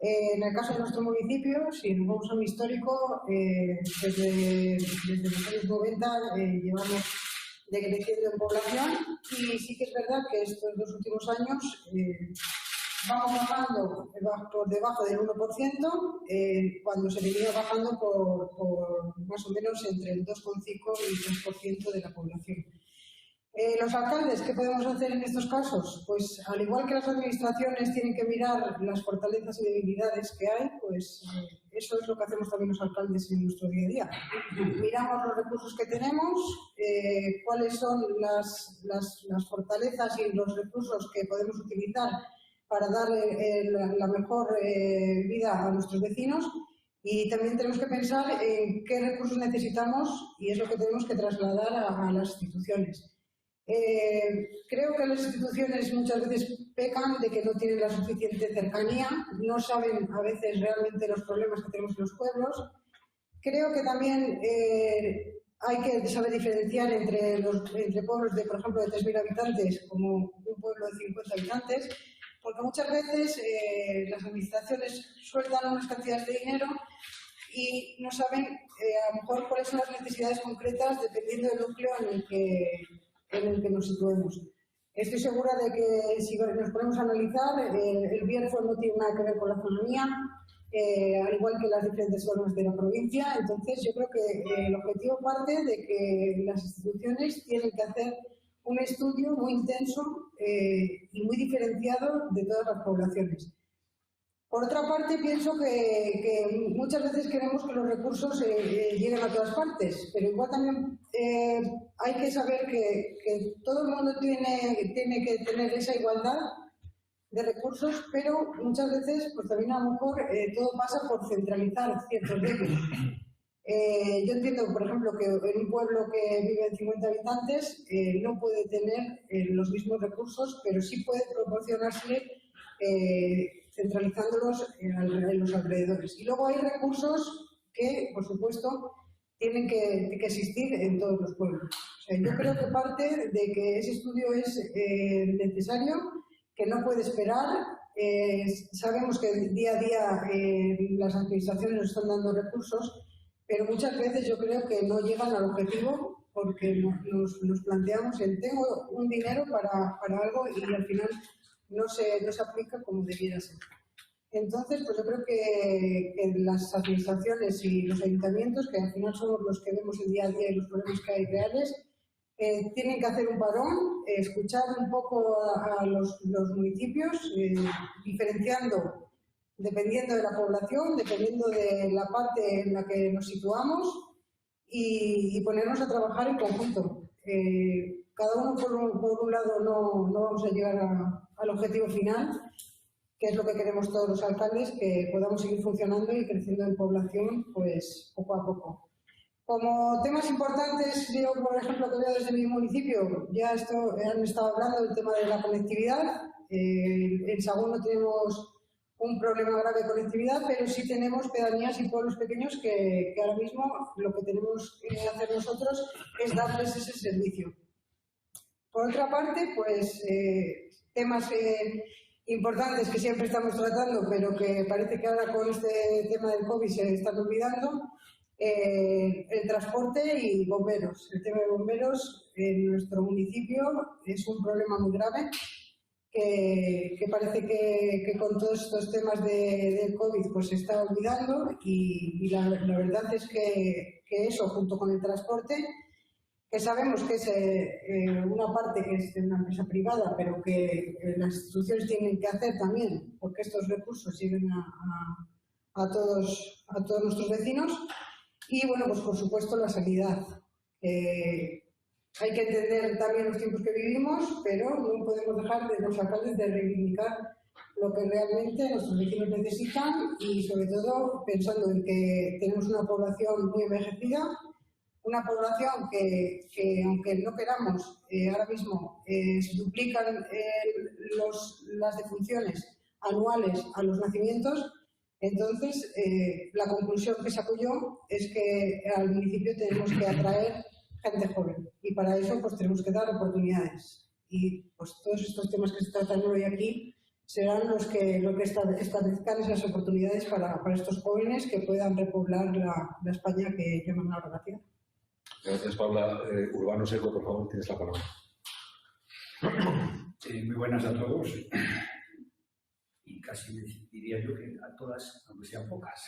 En el caso de nuestro municipio, si nos vamos a un histórico, desde los años 90 llevamos decreciendo en población y sí que es verdad que estos 2 últimos años vamos bajando por debajo del 1%, cuando se venía bajando por más o menos entre el 2,5 y el 3% de la población. Los alcaldes, ¿qué podemos hacer en estos casos? Pues al igual que las administraciones tienen que mirar las fortalezas y debilidades que hay, pues eso es lo que hacemos también los alcaldes en nuestro día a día. Miramos los recursos que tenemos, cuáles son las fortalezas y los recursos que podemos utilizar para darle la mejor vida a nuestros vecinos, y también tenemos que pensar en qué recursos necesitamos y es lo que tenemos que trasladar a las instituciones. Creo que las instituciones muchas veces pecan de que no tienen la suficiente cercanía, no saben a veces realmente los problemas que tenemos en los pueblos. Creo que también hay que saber diferenciar entre pueblos de, por ejemplo, de 3.000 habitantes como un pueblo de 50 habitantes, porque muchas veces las administraciones sueltan unas cantidades de dinero y no saben a lo mejor cuáles son las necesidades concretas dependiendo del núcleo en el que nos situemos. Estoy segura de que si nos ponemos a analizar, el Bierzo no tiene nada que ver con la autonomía, al igual que las diferentes zonas de la provincia. Entonces, yo creo que el objetivo parte de que las instituciones tienen que hacer un estudio muy intenso y muy diferenciado de todas las poblaciones. Por otra parte, pienso que muchas veces queremos que los recursos lleguen a todas partes, pero igual también hay que saber que todo el mundo tiene que tener esa igualdad de recursos, pero muchas veces pues también a lo mejor todo pasa por centralizar ciertos de ellos. Yo entiendo, por ejemplo, que en un pueblo que vive en 50 habitantes no puede tener los mismos recursos, pero sí puede proporcionársele centralizándolos en los alrededores. Y luego hay recursos que, por supuesto, tienen que existir en todos los pueblos. O sea, yo creo que parte de que ese estudio es necesario, que no puede esperar. Sabemos que día a día las administraciones nos están dando recursos, pero muchas veces yo creo que no llegan al objetivo porque nos planteamos el tengo un dinero para algo y al final no se aplica como debiera ser. Entonces, pues yo creo que las administraciones y los ayuntamientos, que al final somos los que vemos el día a día y los problemas que hay reales, tienen que hacer un parón, escuchar un poco a los municipios, diferenciando dependiendo de la población, dependiendo de la parte en la que nos situamos y ponernos a trabajar en conjunto. Cada uno por un lado no vamos a llegar al objetivo final, que es lo que queremos todos los alcaldes, que podamos seguir funcionando y creciendo en población pues poco a poco. Como temas importantes, yo, por ejemplo, que veo desde mi municipio, ya han estado hablando del tema de la conectividad. En Sagún no tenemos un problema grave de conectividad, pero sí tenemos pedanías y pueblos pequeños que ahora mismo lo que tenemos que hacer nosotros es darles ese servicio. Por otra parte, pues temas importantes que siempre estamos tratando, pero que parece que ahora con este tema del COVID se están olvidando. El transporte y bomberos. El tema de bomberos en nuestro municipio es un problema muy grave que parece que con todos estos temas del COVID pues se está olvidando y la verdad es que eso, junto con el transporte, que sabemos que es una parte que es de una empresa privada, pero que las instituciones tienen que hacer también, porque estos recursos lleguen a todos nuestros vecinos. Y bueno, pues por supuesto la sanidad. Hay que entender también los tiempos que vivimos, pero no podemos dejar de los alcaldes de reivindicar lo que realmente nuestros vecinos necesitan y sobre todo pensando en que tenemos una población muy envejecida, una población que aunque no queramos, ahora mismo se duplican las defunciones anuales a los nacimientos. Entonces, la conclusión que saco yo es que al municipio tenemos que atraer gente joven y para eso pues tenemos que dar oportunidades. Y pues todos estos temas que se tratan hoy aquí serán los que establezcan esas oportunidades para estos jóvenes que puedan repoblar la España que llaman ahora la tierra. Gracias, Paula. Urbano Seco, por favor, tienes la palabra. Muy buenas a todos. Y casi diría yo que a todas, aunque sean pocas.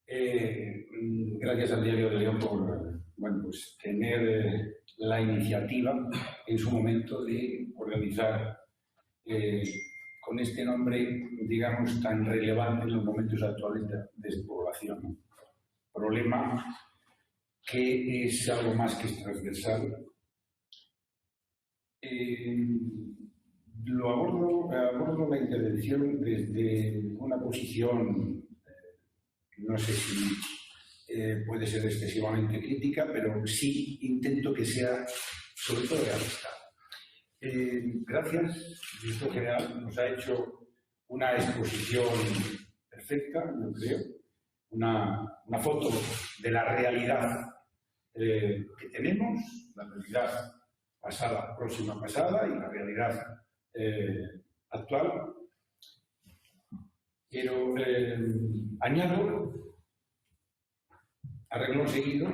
Gracias al Diario de León por pues, tener la iniciativa en su momento de organizar con este nombre, digamos, tan relevante en los momentos actuales de despoblación. Problema que es algo más que transversal. Abordo la intervención desde una posición, no sé si puede ser excesivamente crítica, pero sí intento que sea sobre todo realista. Gracias, el director general nos ha hecho una exposición perfecta, yo creo, una foto de la realidad que tenemos, la realidad pasada, próxima pasada y la realidad actual. Pero añado, a renglón seguido,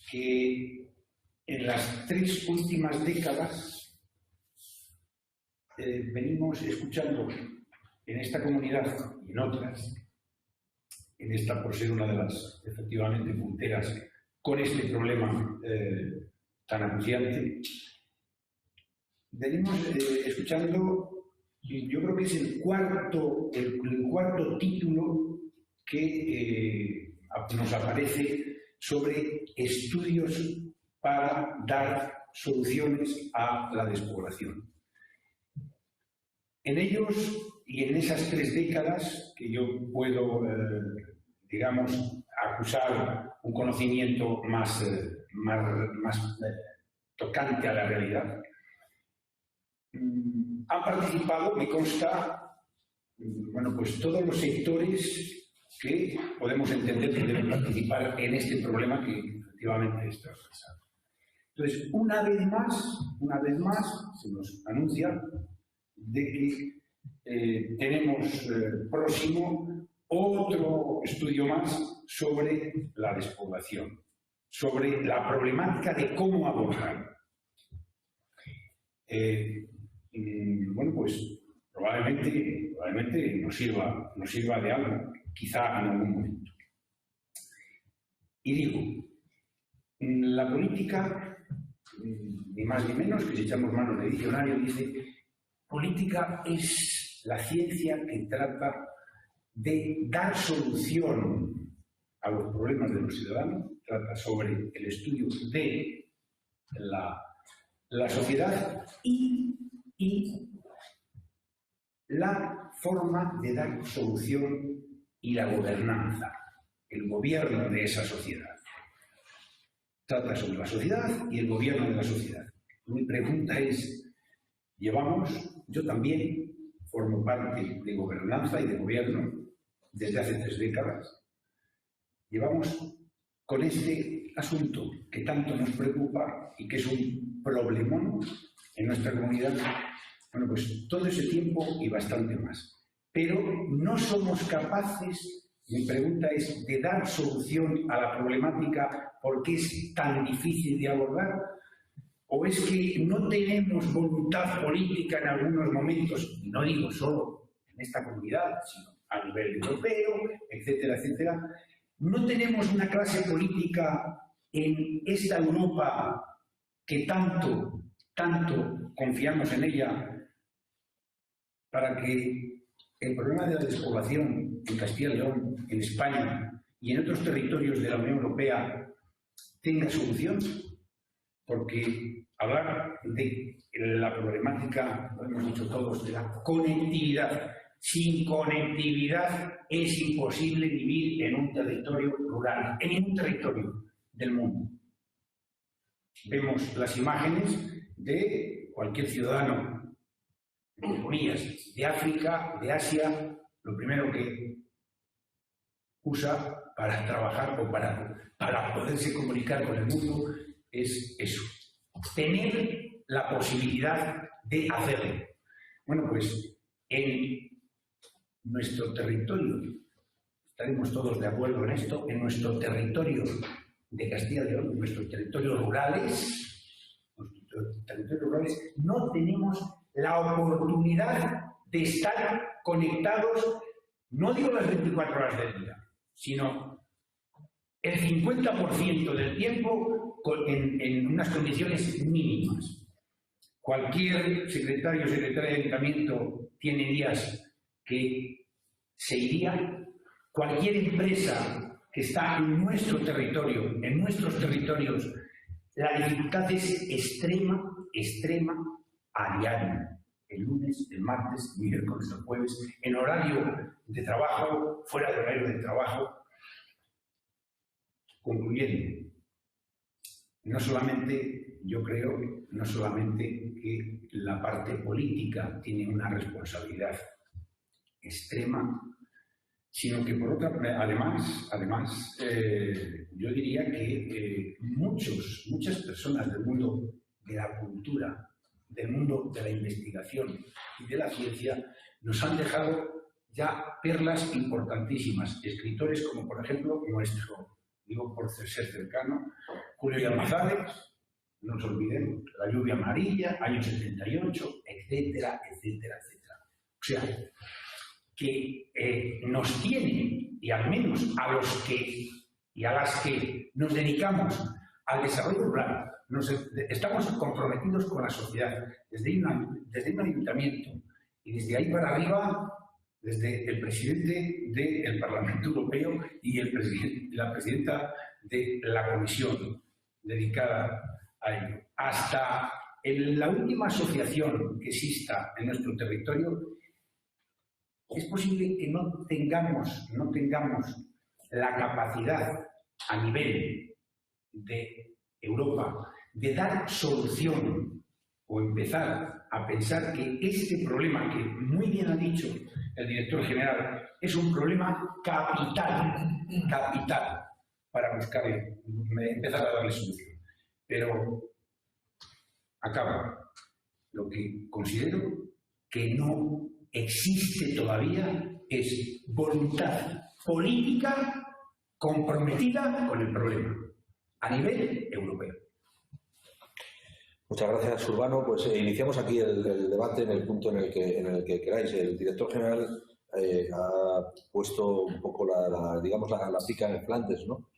que en las 3 últimas décadas venimos escuchando en esta comunidad y en otras, en esta por ser una de las efectivamente punteras con este problema tan acuciante, venimos escuchando, yo creo que es el cuarto título que nos aparece sobre estudios para dar soluciones a la despoblación. En ellos y en esas 3 décadas que yo puedo, digamos, acusar un conocimiento más tocante a la realidad, han participado, me consta, bueno, pues todos los sectores que podemos entender que deben participar en este problema que efectivamente es transversal. Entonces, una vez más, se nos anuncia de que tenemos próximo otro estudio más sobre la despoblación, sobre la problemática de cómo abordar. Bueno, pues probablemente nos sirva de algo, quizá en algún momento. Y digo, la política, ni más ni menos, que si echamos mano de diccionario, dice, política es la ciencia que trata de dar solución a los problemas de los ciudadanos, trata sobre el estudio de la sociedad y la forma de dar solución y la gobernanza. el gobierno de esa sociedad. Trata sobre la sociedad y el gobierno de la sociedad. Mi pregunta es, yo también formo parte de gobernanza y de gobierno desde hace 3 décadas. Llevamos con este asunto que tanto nos preocupa y que es un problemón en nuestra comunidad, bueno, pues todo ese tiempo y bastante más. Pero no somos capaces, mi pregunta es, de dar solución a la problemática porque es tan difícil de abordar. ¿O es que no tenemos voluntad política en algunos momentos, y no digo solo en esta comunidad, sino a nivel europeo, etcétera, etcétera? ¿No tenemos una clase política en esta Europa que tanto confiamos en ella para que el problema de la despoblación en Castilla y León, en España y en otros territorios de la Unión Europea tenga solución? Porque hablar de la problemática, lo hemos dicho todos, de la conectividad. Sin conectividad es imposible vivir en un territorio rural, en ningún territorio del mundo. Vemos las imágenes de cualquier ciudadano, entre comillas, de África, de Asia, lo primero que usa para trabajar o para poderse comunicar con el mundo es eso, tener la posibilidad de hacerlo. Bueno, pues en nuestro territorio, estaremos todos de acuerdo en esto, en nuestro territorio de Castilla y León, en nuestros territorios rurales, no tenemos la oportunidad de estar conectados, no digo las 24 horas del día, sino el 50% del tiempo en unas condiciones mínimas. Cualquier secretario o secretaria de ayuntamiento tiene días que se iría. Cualquier empresa que está en nuestro territorio, en nuestros territorios, la dificultad es extrema a diario. El lunes, el martes, el miércoles, el jueves, en horario de trabajo, fuera de horario de trabajo. Concluyendo, yo creo, no solamente que la parte política tiene una responsabilidad extrema, sino que por otra, además, yo diría que muchas personas del mundo de la cultura, del mundo de la investigación y de la ciencia nos han dejado ya perlas importantísimas. Escritores como, por ejemplo, digo por ser cercano, Julio Llamazares, no nos olvidemos, La lluvia amarilla, año 78, etcétera, etcétera, etcétera. O sea, que nos tienen, y al menos a los que y a las que nos dedicamos al desarrollo rural, estamos comprometidos con la sociedad, desde un ayuntamiento y desde ahí para arriba, desde el presidente del Parlamento Europeo y la presidenta de la comisión dedicada a ello, hasta en la última asociación que exista en nuestro territorio. Es posible que no tengamos la capacidad a nivel de Europa de dar solución o empezar a pensar que este problema, que muy bien ha dicho el director general, es un problema capital para empezar a darle solución. Pero acaba. Lo que considero que no existe todavía es voluntad política comprometida con el problema a nivel europeo. Muchas gracias, Urbano. Pues iniciamos aquí el debate en el punto en el que queráis. El director general ha puesto un poco la pica en Flandes, ¿no?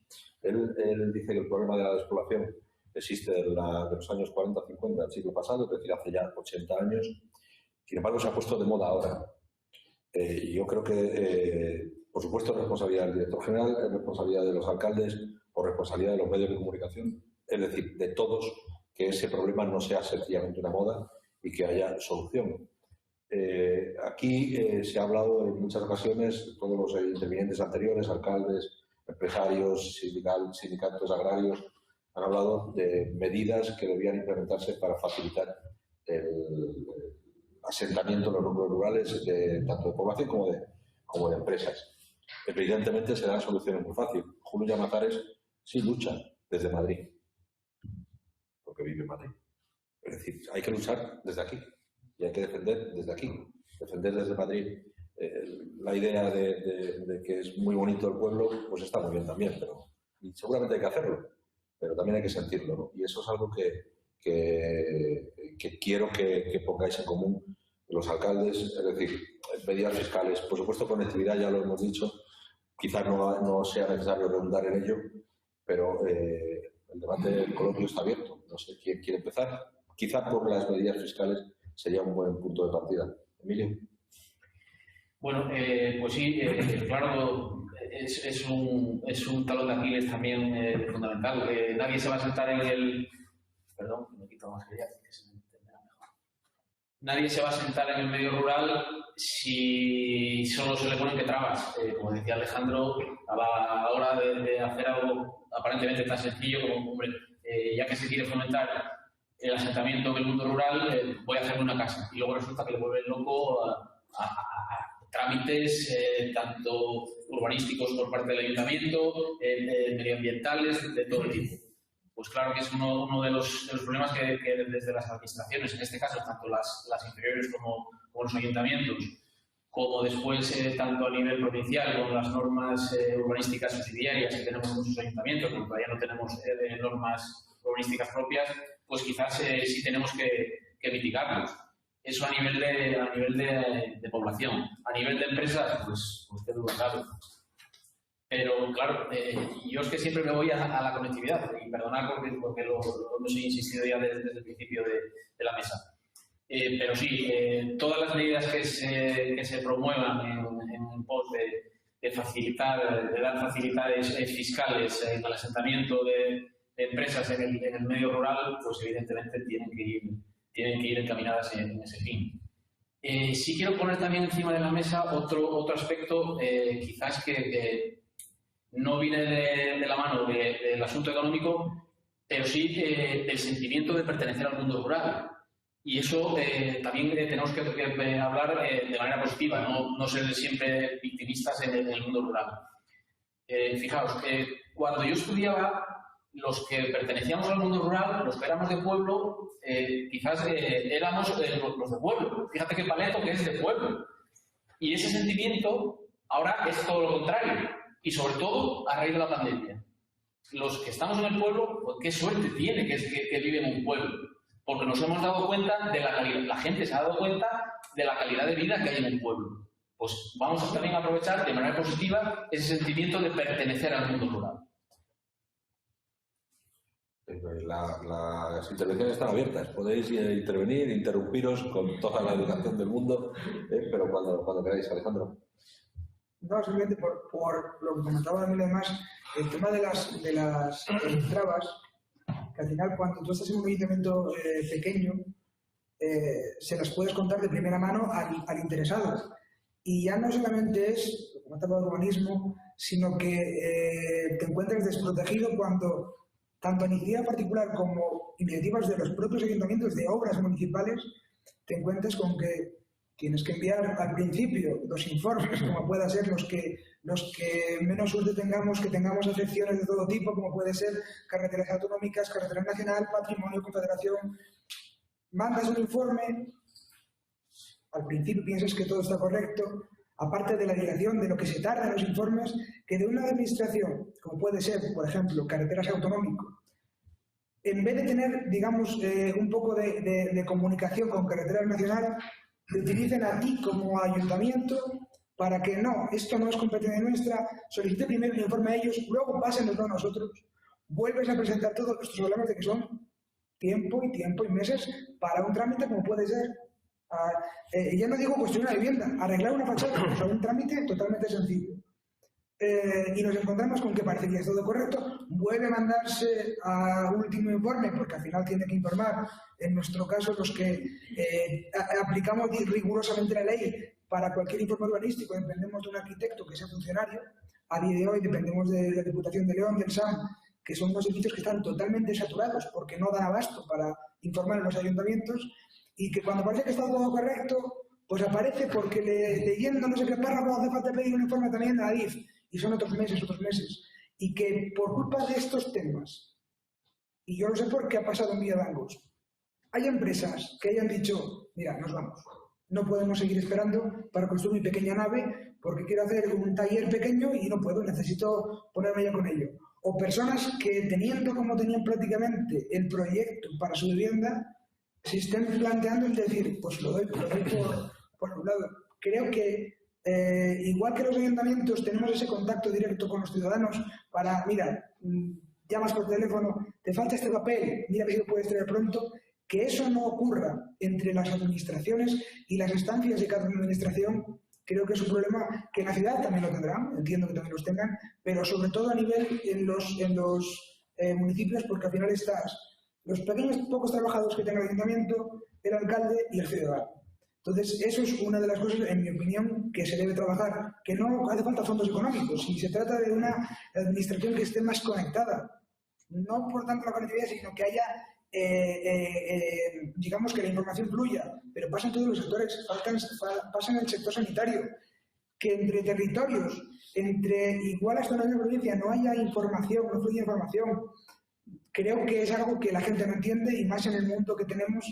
Él dice que el problema de la despoblación existe de los años 40-50 del siglo pasado, es decir, hace ya 80 años. Sin embargo, se ha puesto de moda ahora. Y yo creo que, por supuesto, es responsabilidad del director general, es responsabilidad de los alcaldes o responsabilidad de los medios de comunicación, es decir, de todos, que ese problema no sea sencillamente una moda y que haya solución. Aquí se ha hablado en muchas ocasiones, todos los intervinientes anteriores, alcaldes, empresarios, sindicatos agrarios, han hablado de medidas que debían implementarse para facilitar el asentamiento en los núcleos rurales, tanto de población como de empresas. Evidentemente se dan soluciones muy fáciles. Julio Llamazares sí lucha desde Madrid, porque vive en Madrid. Es decir, hay que luchar desde aquí y hay que defender desde aquí. Defender desde Madrid la idea de que es muy bonito el pueblo, pues está muy bien también, pero y seguramente hay que hacerlo, pero también hay que sentirlo, ¿no? Y eso es algo que quiero que pongáis en común los alcaldes, es decir, medidas fiscales, por supuesto conectividad, ya lo hemos dicho, quizás no sea necesario redundar en ello, pero el debate del coloquio está abierto, no sé quién quiere empezar, quizás por las medidas fiscales sería un buen punto de partida. Emilio. Bueno, pues sí, claro, es un talón de Aquiles también fundamental. Nadie se va a sentar en el... Perdón, me quito más que ya, que se me entenderá mejor. Nadie se va a sentar en el medio rural si solo se le ponen que trabas. Como decía Alejandro, a la hora de hacer algo aparentemente tan sencillo como, hombre, ya que se quiere fomentar el asentamiento en el mundo rural, voy a hacerme una casa. Y luego resulta que le vuelven loco a trámites tanto urbanísticos por parte del ayuntamiento, medioambientales, de todo el tipo. Pues claro que es uno de los problemas que desde las administraciones, en este caso tanto las inferiores como los ayuntamientos, como después tanto a nivel provincial con las normas urbanísticas subsidiarias que tenemos en muchos ayuntamientos, porque todavía no tenemos normas urbanísticas propias, pues quizás sí tenemos que mitigarlos. Eso a nivel de población. A nivel de empresas, pues qué duda cabe. Pero claro, yo es que siempre me voy a la conectividad, y perdonad porque lo hemos insistido ya desde el principio de la mesa. Pero sí, todas las medidas que se promuevan en pos de facilitar, de dar facilidades fiscales en el asentamiento de empresas en el medio rural, pues evidentemente tienen que ir encaminadas en ese fin. Sí quiero poner también encima de la mesa otro aspecto, quizás que no viene de la mano del asunto económico, pero sí del sentimiento de pertenecer al mundo rural. Y eso también tenemos que hablar de manera positiva, no ser siempre victimistas en el mundo rural. Fijaos, cuando yo estudiaba, los que pertenecíamos al mundo rural, los que éramos de pueblo, quizás éramos los de pueblo. Fíjate qué paleto que es de pueblo. Y ese sentimiento ahora es todo lo contrario. Y sobre todo a raíz de la pandemia. Los que estamos en el pueblo, pues qué suerte tiene que vive en un pueblo. Porque nos hemos dado cuenta de la calidad, la gente se ha dado cuenta de la calidad de vida que hay en un pueblo. Pues vamos también a aprovechar de manera positiva ese sentimiento de pertenecer al mundo rural. Las intervenciones están abiertas, podéis intervenir, interrumpiros con toda la educación del mundo, pero cuando queráis, Alejandro. No, simplemente por lo que comentaba Daniel, además, el tema de las trabas, que al final cuando tú estás en un ayuntamiento pequeño, se las puedes contar de primera mano al interesado. Y ya no solamente es, lo comentaba el urbanismo, sino que te encuentras desprotegido cuando tanto iniciativa particular como iniciativas de los propios ayuntamientos de obras municipales, te encuentras con que tienes que enviar al principio los informes, como pueda ser los que menos suerte tengamos, que tengamos afecciones de todo tipo, como puede ser carreteras autonómicas, carretera nacional, patrimonio, confederación. Mandas un informe, al principio piensas que todo está correcto, aparte de la dilación de lo que se tarda en los informes, que de una administración, como puede ser, por ejemplo, carreteras autonómicas, en vez de tener, digamos, un poco de comunicación con carreteras nacional, te utilicen a ti como ayuntamiento para que no, esto no es competencia nuestra, solicite primero el informe a ellos, luego pásenoslo a nosotros, vuelves a presentar todo. Estos hablamos de que son tiempo y meses para un trámite como puede ser. Ya no digo construir una vivienda, arreglar una fachada, o sea, un trámite totalmente sencillo. Y nos encontramos con que parece que es todo correcto, vuelve a mandarse a último informe, porque al final tiene que informar, en nuestro caso, los que aplicamos rigurosamente la ley para cualquier informe urbanístico, dependemos de un arquitecto que sea funcionario, a día de hoy dependemos de la Diputación de León, del SAM, que son unos servicios que están totalmente saturados porque no dan abasto para informar a los ayuntamientos, y que cuando parece que está todo correcto, pues aparece porque leyendo no sé qué párrafo hace falta pedir un informe también a Adif, y son otros meses. Y que por culpa de estos temas, y yo no sé por qué ha pasado en Villadangos, hay empresas que hayan dicho, mira, nos vamos, no podemos seguir esperando para construir mi pequeña nave porque quiero hacer un taller pequeño y no puedo, necesito ponerme ya con ello. O personas que teniendo como tenían prácticamente el proyecto para su vivienda, se estén planteando el decir, pues lo doy por un lado. Creo que igual que los ayuntamientos tenemos ese contacto directo con los ciudadanos para, mira, llamas por teléfono, te falta este papel, mira si lo puedes traer pronto, que eso no ocurra entre las administraciones y las estancias de cada administración, creo que es un problema que en la ciudad también lo tendrán, entiendo que también los tengan, pero sobre todo a nivel en los municipios, porque al final estás los pequeños pocos trabajadores que tenga el ayuntamiento, el alcalde y el ciudadano. Entonces, eso es una de las cosas, en mi opinión, que se debe trabajar, que no hace falta fondos económicos, si se trata de una administración que esté más conectada, no por tanto la conectividad, sino que haya, digamos, que la información fluya, pero pasa en todos los sectores, pasa en el sector sanitario, que entre territorios, igual hasta una misma provincia, no haya información, no fluya información. Creo que es algo que la gente no entiende, y más en el mundo que tenemos,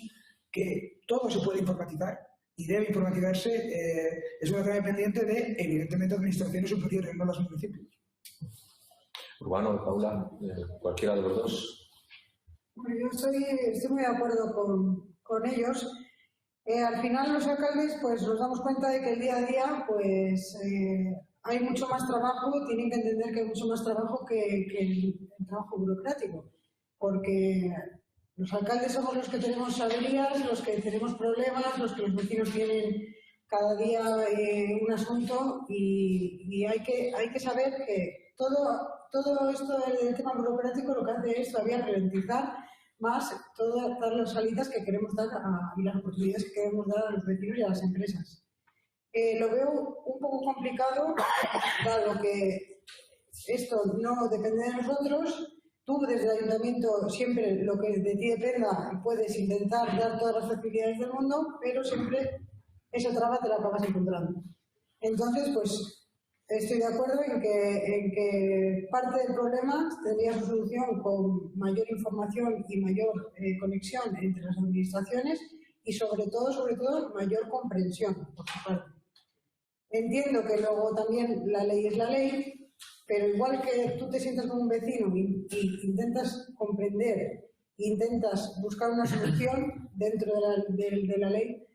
que todo se puede informatizar y debe informatizarse. Es una tarea pendiente de, evidentemente, administraciones superiores, no los municipios. Urbano, Paula, cualquiera de los dos. Bueno, yo estoy muy de acuerdo con ellos. Al final los alcaldes pues nos damos cuenta de que el día a día pues hay mucho más trabajo, tienen que entender que hay mucho más trabajo que el trabajo burocrático, porque los alcaldes somos los que tenemos averías, los que tenemos problemas, los que los vecinos tienen cada día un asunto, y hay que saber que todo esto del tema burocrático lo que hace es todavía ralentizar más todas las salidas que queremos dar y las oportunidades que queremos dar a los vecinos y a las empresas. Lo veo un poco complicado, dado que esto no depende de nosotros. Tú desde el ayuntamiento siempre lo que de ti dependa puedes intentar dar todas las facilidades del mundo, pero siempre esa traba te la acabas encontrando. Entonces, pues estoy de acuerdo en que parte del problema tendría su solución con mayor información y mayor conexión entre las administraciones y sobre todo mayor comprensión por su parte. Entiendo que luego también la ley es la ley, pero igual que tú te sientas con un vecino y intentas comprender, intentas buscar una solución dentro de la ley,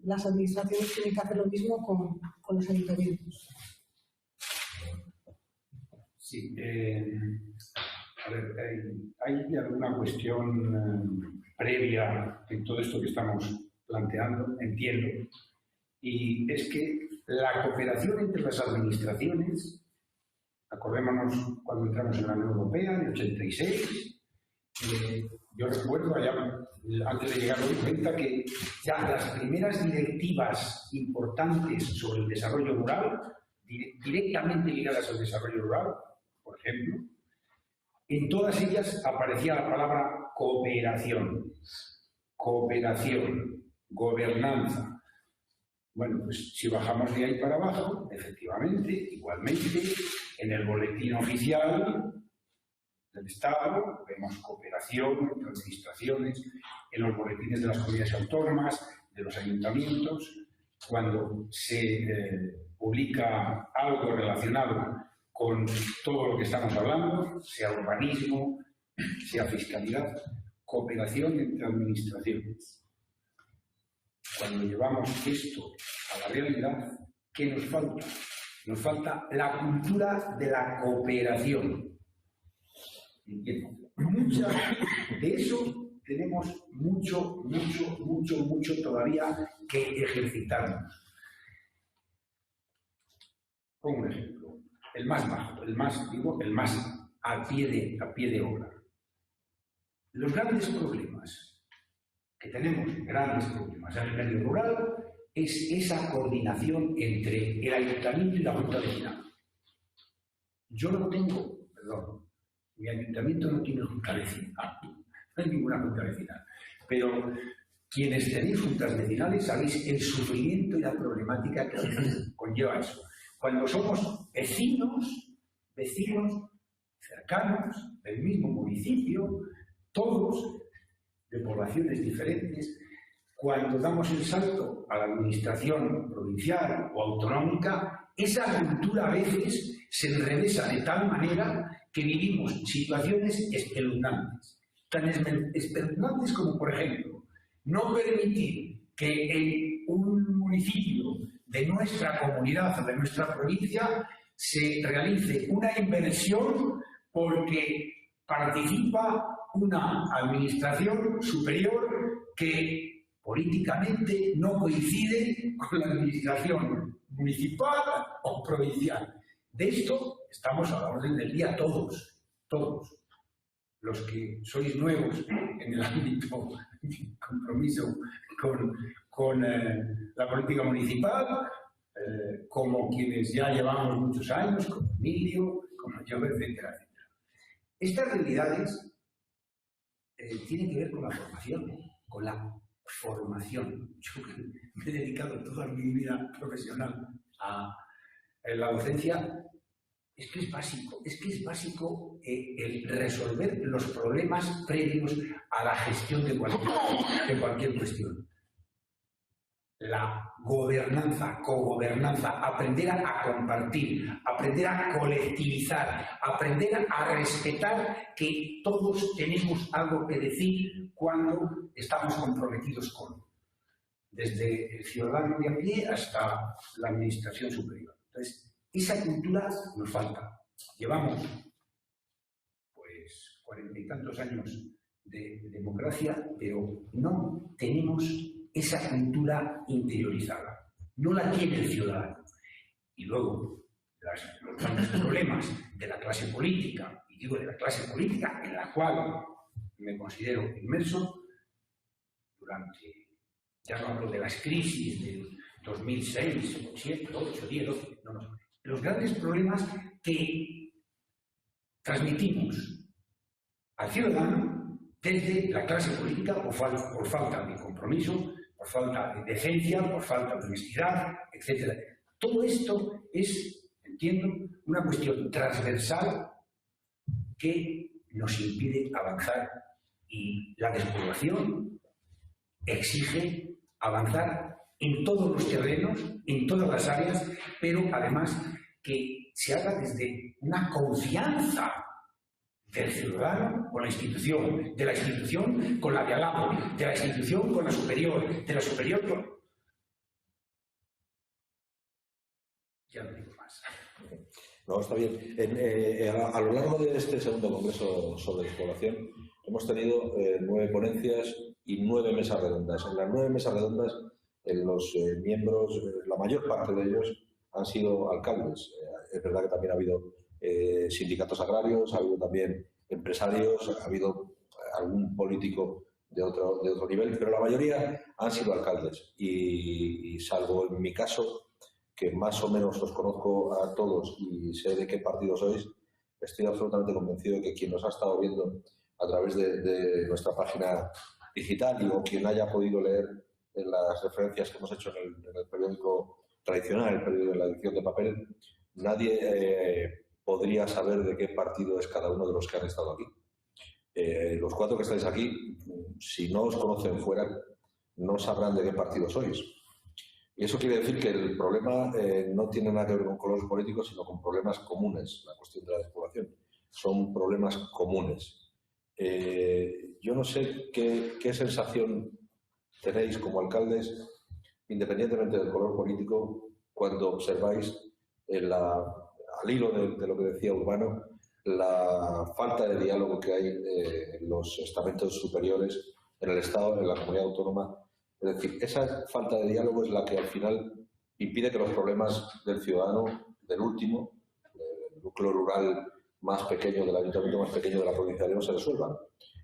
las administraciones tienen que hacer lo mismo con los ayuntamientos. Sí, a ver, hay alguna cuestión previa en todo esto que estamos planteando, entiendo, y es que la cooperación entre las administraciones, acordémonos cuando entramos en la Unión Europea, en el 86, yo recuerdo allá, antes de llegar a la cuenta, que ya las primeras directivas importantes sobre el desarrollo rural, directamente ligadas al desarrollo rural, por ejemplo, en todas ellas aparecía la palabra cooperación, gobernanza. Bueno, pues si bajamos de ahí para abajo, efectivamente, igualmente, en el boletín oficial del Estado vemos cooperación entre administraciones, en los boletines de las comunidades autónomas, de los ayuntamientos, cuando se publica algo relacionado con todo lo que estamos hablando, sea urbanismo, sea fiscalidad, cooperación entre administraciones. Cuando llevamos esto a la realidad, ¿qué nos falta? Nos falta la cultura de la cooperación. Mucha de eso tenemos mucho todavía que ejercitarnos. Pongo un ejemplo, el más bajo, el más a pie de obra. Los grandes problemas que tenemos, en el medio rural, es esa coordinación entre el ayuntamiento y la junta vecinal. Yo no tengo, perdón, mi ayuntamiento no tiene junta vecinal, no hay ninguna junta vecinal, pero quienes tenéis juntas vecinales sabéis el sufrimiento y la problemática que conlleva eso. Cuando somos vecinos cercanos, del mismo municipio, todos de poblaciones diferentes, cuando damos el salto a la administración provincial o autonómica, esa cultura a veces se enrevesa de tal manera que vivimos situaciones espeluznantes. Tan espeluznantes como, por ejemplo, no permitir que en un municipio de nuestra comunidad o de nuestra provincia se realice una inversión porque participa una administración superior que políticamente no coincide con la administración municipal o provincial. De esto estamos a la orden del día todos. Los que sois nuevos en el ámbito de compromiso con la política municipal, como quienes ya llevamos muchos años, como Emilio, como yo, etcétera, etcétera. Estas realidades tienen que ver con la formación, Yo me he dedicado toda mi vida profesional a la docencia. Es que es básico el resolver los problemas previos a la gestión de cualquier cuestión. La gobernanza, cogobernanza, aprender a compartir, aprender a colectivizar, aprender a respetar que todos tenemos algo que decir cuando estamos comprometidos con, desde el ciudadano de a pie hasta la administración superior. Entonces, esa cultura nos falta. Llevamos, pues, 40 y tantos años de democracia, pero no tenemos esa cultura interiorizada. No la tiene el ciudadano. Y luego, los grandes problemas de la clase política, y digo de la clase política en la cual me considero inmerso, durante, ya no hablo de las crisis del 2006, 2007, 2008, 2010, 2012, no. Los grandes problemas que transmitimos al ciudadano desde la clase política por falta de compromiso, por falta de decencia, por falta de honestidad, etc. Todo esto es, entiendo, una cuestión transversal que nos impide avanzar, y la despoblación exige avanzar en todos los terrenos, en todas las áreas, pero además que se haga desde una confianza del ciudadano con la institución, de la institución con la de al lado, de la institución con la superior, de la superior con... Ya no digo más. No, está bien. A lo largo de este segundo congreso sobre despoblación hemos tenido 9 ponencias y 9 mesas redondas. En las 9 mesas redondas, los miembros, la mayor parte de ellos han sido alcaldes. Es verdad que también ha habido sindicatos agrarios, ha habido también empresarios, ha habido algún político de otro nivel, pero la mayoría han sido alcaldes. Y salvo en mi caso, que más o menos os conozco a todos y sé de qué partido sois, estoy absolutamente convencido de que quien nos ha estado viendo a través de nuestra página digital o quien haya podido leer en las referencias que hemos hecho en el periódico tradicional, el periódico de la edición de papel, nadie podría saber de qué partido es cada uno de los que han estado aquí. Los 4 que estáis aquí, si no os conocen fuera, no sabrán de qué partido sois. Y eso quiere decir que el problema no tiene nada que ver con colores políticos, sino con problemas comunes, la cuestión de la despoblación. Son problemas comunes. Yo no sé qué sensación tenéis como alcaldes, independientemente del color político, cuando observáis al hilo de lo que decía Urbano, la falta de diálogo que hay en los estamentos superiores, en el Estado, en la comunidad autónoma. Es decir, esa falta de diálogo es la que al final impide que los problemas del ciudadano, del último, del núcleo rural más pequeño, del ayuntamiento más pequeño de la provincia de León, se resuelvan.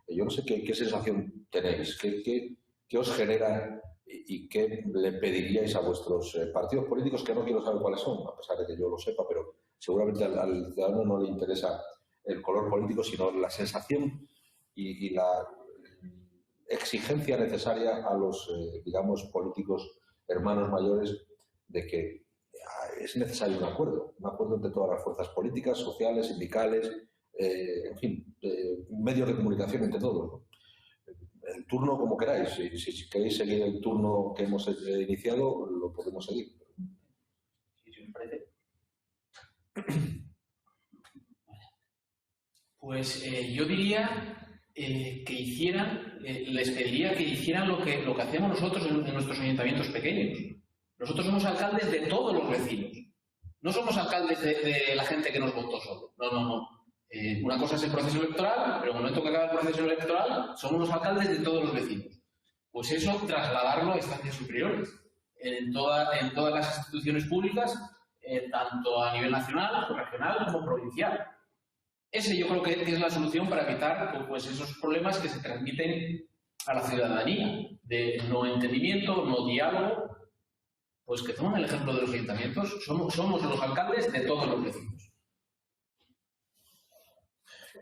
Yo no sé qué sensación tenéis, qué os genera y qué le pediríais a vuestros partidos políticos, que no quiero saber cuáles son, a pesar de que yo lo sepa, pero seguramente al ciudadano no le interesa el color político, sino la sensación y la exigencia necesaria a los, digamos, políticos hermanos mayores de que es necesario un acuerdo entre todas las fuerzas políticas, sociales, sindicales, en fin, medios de comunicación entre todos, ¿no? El turno como queráis, si queréis seguir el turno que hemos iniciado, lo podemos seguir. Sí, me parece. Pues yo diría que hicieran, les pediría que hicieran lo que hacemos nosotros en nuestros ayuntamientos pequeños. Nosotros somos alcaldes de todos los vecinos. No somos alcaldes de la gente que nos votó solo. No. Una cosa es el proceso electoral, pero en el momento que acaba el proceso electoral, somos los alcaldes de todos los vecinos. Pues eso, trasladarlo a instancias superiores. En todas las instituciones públicas, tanto a nivel nacional, regional como provincial. Ese yo creo que es la solución para evitar pues, esos problemas que se transmiten a la ciudadanía, de no entendimiento, no diálogo. Pues que tomen el ejemplo de los ayuntamientos, somos los alcaldes de todos los vecinos.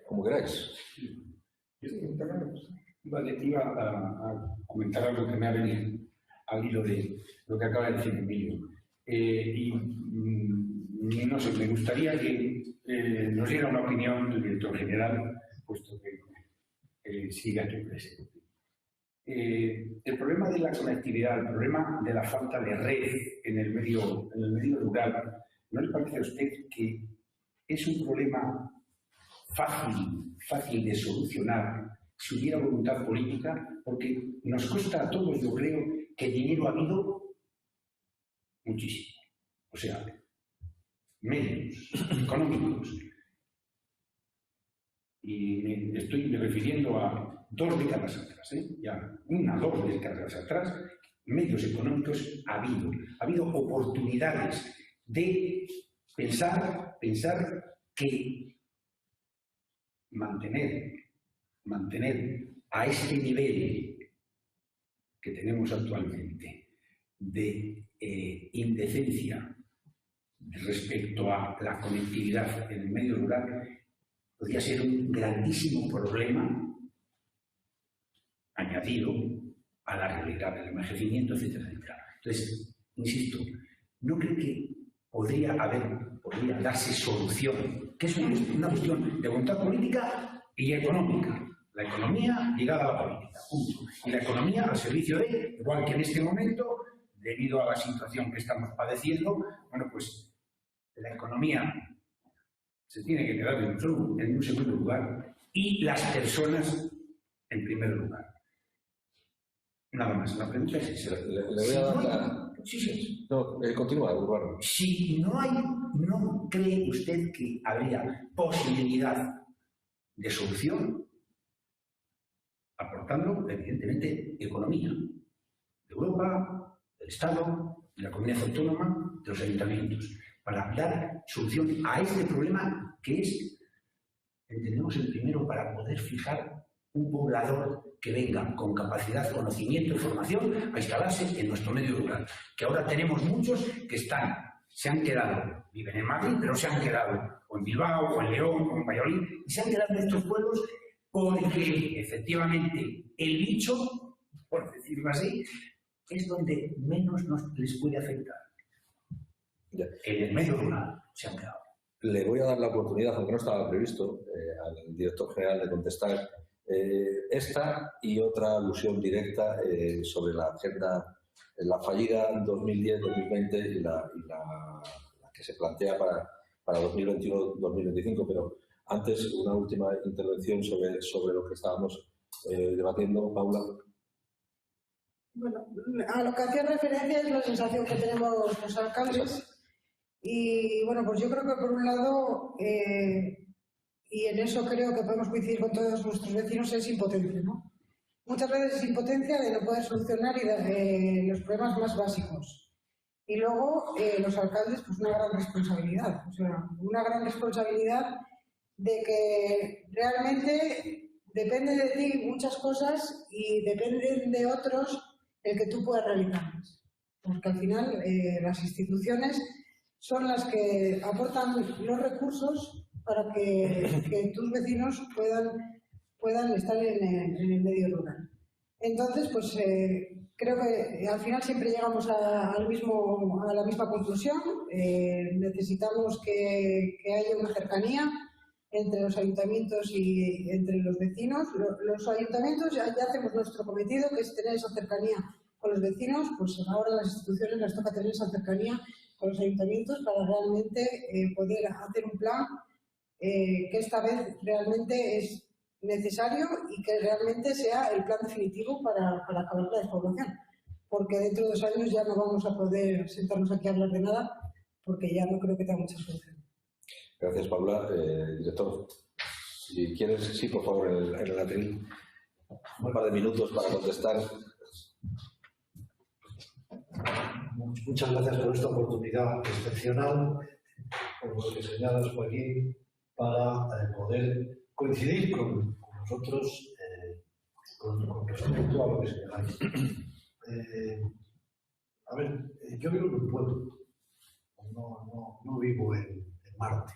Como queráis. Vale, iba a comentar algo que me ha venido al hilo de lo que acaba de decir Emilio. No sé, me gustaría que nos diera una opinión del director general, puesto que sigue aquí presente. El problema de la conectividad, el problema de la falta de red en el medio rural, ¿no le parece a usted que es un problema fácil de solucionar si hubiera voluntad política? Porque nos cuesta a todos, yo creo, que dinero ha habido muchísimo. O sea, medios económicos. Y me estoy refiriendo a 2 décadas atrás, ya 2 décadas atrás, medios económicos ha habido oportunidades de pensar que mantener a este nivel que tenemos actualmente de indecencia respecto a la conectividad en el medio rural podría ser un grandísimo problema añadido a la realidad del envejecimiento, etcétera, etcétera. Entonces, insisto, ¿no creo que podría darse solución? Que es una cuestión de voluntad política y económica. La economía ligada a la política, punto. Y la economía al servicio de, igual que en este momento, debido a la situación que estamos padeciendo, bueno, pues la economía se tiene que quedar en un segundo lugar y las personas en primer lugar. Nada más, la pregunta es esa. Le voy a dar Sí. No, continúa, Urbano. Si no cree usted que habría posibilidad de solución, aportando, evidentemente, economía de Europa, del Estado, de la comunidad autónoma, de los ayuntamientos, para dar solución a este problema que es, entendemos, el primero para poder fijar un poblador que venga con capacidad, conocimiento y formación a instalarse en nuestro medio rural. Que ahora tenemos muchos que se han quedado, viven en Madrid, pero se han quedado o en Bilbao, o en León, o en Valladolid, y se han quedado en estos pueblos porque, efectivamente, el bicho, por decirlo así, es donde menos les puede afectar. Ya. En el medio rural se han quedado. Le voy a dar la oportunidad, aunque no estaba previsto, al director general de contestar esta y otra alusión directa sobre la agenda, la fallida 2010-2020 y la que se plantea para 2021-2025. Pero antes, una última intervención sobre lo que estábamos debatiendo, Paula. Bueno, a lo que hacía referencia es la sensación que tenemos los alcaldes. Y bueno, pues yo creo que por un lado, y en eso creo que podemos coincidir con todos nuestros vecinos, es impotencia, ¿no? Muchas veces es impotencia de no poder solucionar los problemas más básicos. Y luego los alcaldes, pues una gran responsabilidad. O sea, una gran responsabilidad de que realmente dependen de ti muchas cosas y dependen de otros el que tú puedas realizarlas. Porque al final las instituciones son las que aportan los recursos para que tus vecinos puedan estar en el medio rural. Entonces, pues creo que al final siempre llegamos a la misma conclusión. Necesitamos que haya una cercanía entre los ayuntamientos y entre los vecinos. Los ayuntamientos ya hacemos nuestro cometido, que es tener esa cercanía con los vecinos, pues ahora a las instituciones les toca tener esa cercanía con los ayuntamientos para realmente poder hacer un plan que esta vez realmente es necesario y que realmente sea el plan definitivo para acabar la despoblación. Porque dentro de 2 años ya no vamos a poder sentarnos aquí a hablar de nada, porque ya no creo que tenga mucha solución. Gracias, Paula. Director, si quieres, sí, por favor, en el atril, un par de minutos para contestar. Muchas gracias por esta oportunidad excepcional, por lo que señalas, Joaquín, para poder coincidir con nosotros con respecto a lo que señaláis. A ver, yo vivo en un pueblo, no vivo en Marte,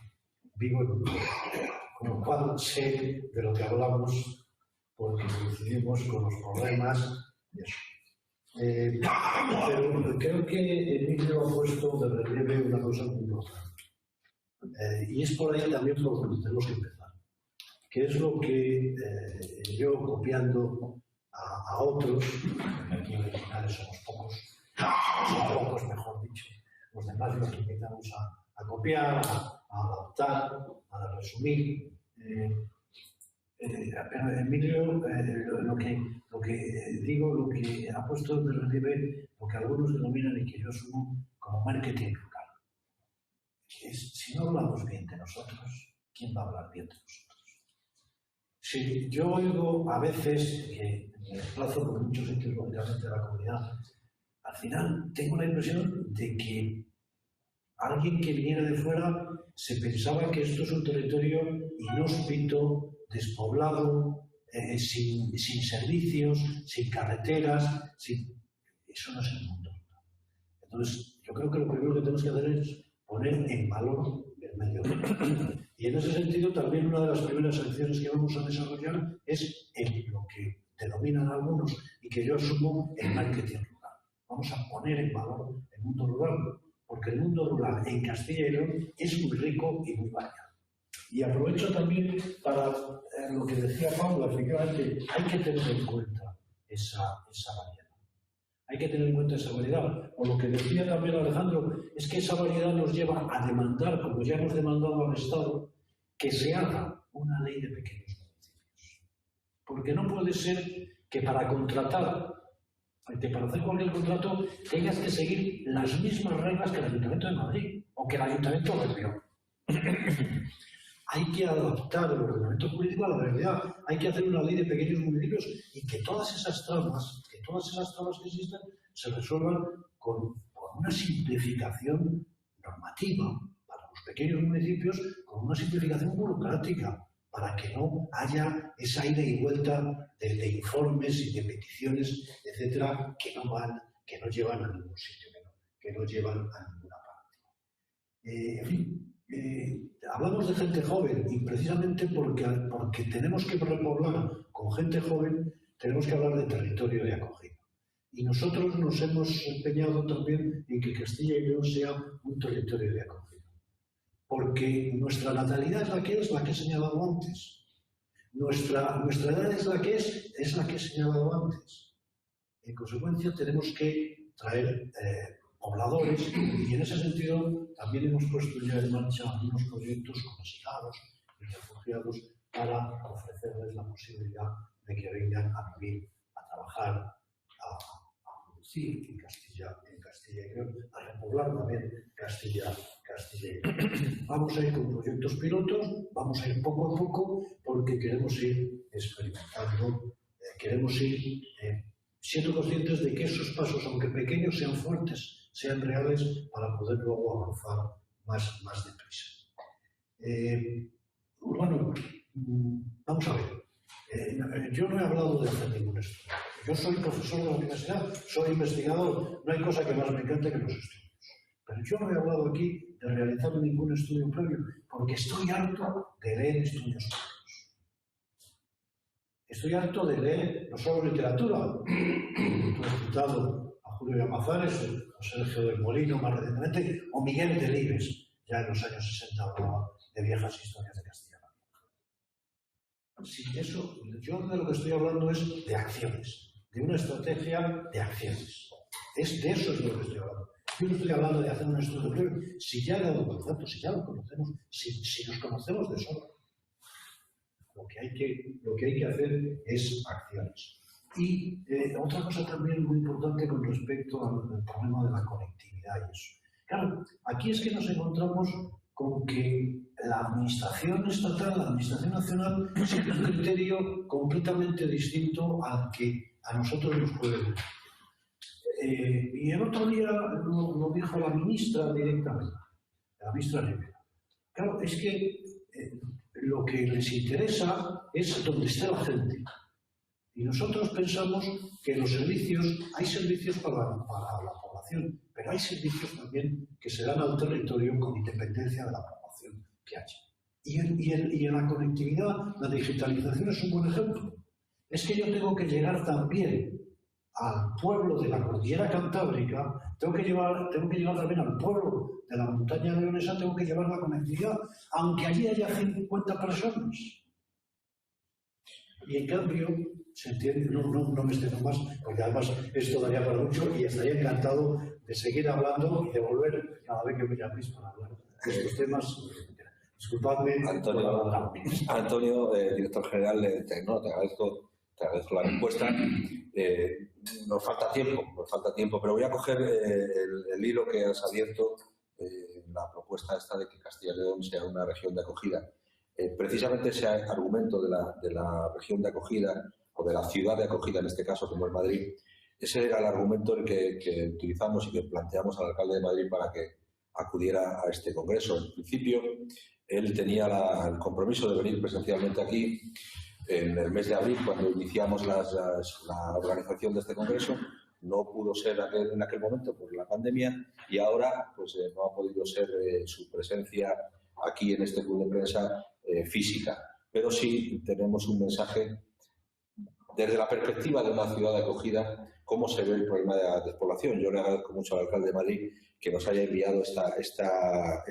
vivo en un pueblo, con lo cual sé de lo que hablamos porque coincidimos con los problemas y eso. Pero creo que Emilio ha puesto de relieve una cosa muy importante. Y es por ahí también por donde tenemos que empezar. Que es lo que yo, copiando a otros, porque aquí originales somos pocos, mejor dicho, los demás nos limitamos a copiar, a adaptar, a resumir. Pero Emilio, lo que ha puesto de relieve, lo que algunos denominan y que yo asumo como marketing local. Si no hablamos bien de nosotros, ¿quién va a hablar bien de nosotros? Si yo oigo a veces que me desplazo por muchos sitios lógicamente de la comunidad, al final tengo la impresión de que alguien que viniera de fuera se pensaba que esto es un territorio inhóspito, despoblado, sin servicios, sin carreteras, eso no es el mundo. Entonces, yo creo que lo primero que tenemos que hacer es poner en valor el medio rural. Y en ese sentido, también una de las primeras acciones que vamos a desarrollar es lo que denominan algunos y que yo asumo el marketing rural. Vamos a poner en valor el mundo rural, porque el mundo rural en Castilla y León es muy rico y muy variado. Y aprovecho también para lo que decía Paula, efectivamente, hay que tener en cuenta esa variedad. Hay que tener en cuenta esa variedad. O lo que decía también Alejandro, es que esa variedad nos lleva a demandar, como ya hemos demandado al Estado, que se haga una ley de pequeños municipios. Porque no puede ser que para contratar, que para hacer cualquier contrato, tengas que seguir las mismas reglas que el Ayuntamiento de Madrid o que el Ayuntamiento de León. Hay que adaptar el ordenamiento jurídico a la realidad. Hay que hacer una ley de pequeños municipios y que todas esas trabas que existen se resuelvan con una simplificación normativa para los pequeños municipios, con una simplificación burocrática, para que no haya esa ida y vuelta de informes y de peticiones, etcétera, que no llevan a ningún sitio, que no llevan a ninguna parte. En fin. Hablamos de gente joven y precisamente porque tenemos que repoblar con gente joven, tenemos que hablar de territorio de acogida. Y nosotros nos hemos empeñado también en que Castilla y León sea un territorio de acogida. Porque nuestra natalidad es la que he señalado antes. Nuestra edad es la que he señalado antes. En consecuencia, tenemos que traer pobladores, y en ese sentido también hemos puesto ya en marcha algunos proyectos con asilados y refugiados para ofrecerles la posibilidad de que vengan a vivir, a trabajar, a producir en Castilla y León, a repoblar también Castilla y León. Vamos a ir con proyectos pilotos, vamos a ir poco a poco porque queremos ir experimentando, queremos ir siendo conscientes de que esos pasos, aunque pequeños, sean fuertes, sean reales para poder luego avanzar más deprisa. Bueno, vamos a ver. Yo no he hablado de hacer ningún estudio. Yo soy profesor de la universidad, soy investigador, no hay cosa que más me encante que los estudios. Pero yo no he hablado aquí de de realizar ningún estudio previo, porque estoy harto de leer estudios previos. Estoy harto de leer no solo literatura. Tú has citado a Julio Llamazares, a Sergio del Molino más recientemente, o Miguel Delibes, ya en los años 60 hablaba de viejas historias de Castilla. Sí, eso, yo de lo que estoy hablando es de acciones, de una estrategia de acciones. De eso es de lo que estoy hablando. Yo no estoy hablando de hacer un estudio previo. Si ya dado los datos, si ya lo conocemos, si nos conocemos de sobra, lo que hay que hacer es acciones. Y otra cosa también muy importante con respecto al problema de la conectividad y eso. Claro, aquí es que nos encontramos con que la administración estatal, la administración nacional, sigue un criterio completamente distinto al que a nosotros nos puede gustar. Y el otro día lo dijo la ministra directamente, la ministra Rivera. Claro, es que lo que les interesa es donde esté la gente. Y nosotros pensamos que los servicios, hay servicios para la población, pero hay servicios también que se dan al territorio con independencia de la población que haya. Y en la conectividad, la digitalización es un buen ejemplo. Es que yo tengo que llegar también al pueblo de la cordillera cantábrica, tengo que llegar también al pueblo de la montaña leonesa, tengo que llevar la conectividad, aunque allí haya 50 personas. Y en cambio, se entiende, no me extiendo más, porque además esto daría para mucho y estaría encantado de seguir hablando y de volver cada vez que me llaméis para hablar de estos temas. Disculpadme. Antonio, director general de Tecno, te agradezco la respuesta. Nos falta tiempo, pero voy a coger el hilo que has abierto en la propuesta esta de que Castilla y León sea una región de acogida. Precisamente ese argumento de la región de acogida, o de la ciudad de acogida en este caso, como es Madrid, ese era el argumento que utilizamos y que planteamos al alcalde de Madrid para que acudiera a este congreso. En principio, él tenía el compromiso de venir presencialmente aquí en el mes de abril, cuando iniciamos la organización de este congreso. No pudo ser en aquel momento por la pandemia y ahora pues, no ha podido ser su presencia aquí en este club de prensa física. Pero sí tenemos un mensaje desde la perspectiva de una ciudad de acogida, cómo se ve el problema de la despoblación. Yo le agradezco mucho al alcalde de Madrid que nos haya enviado esta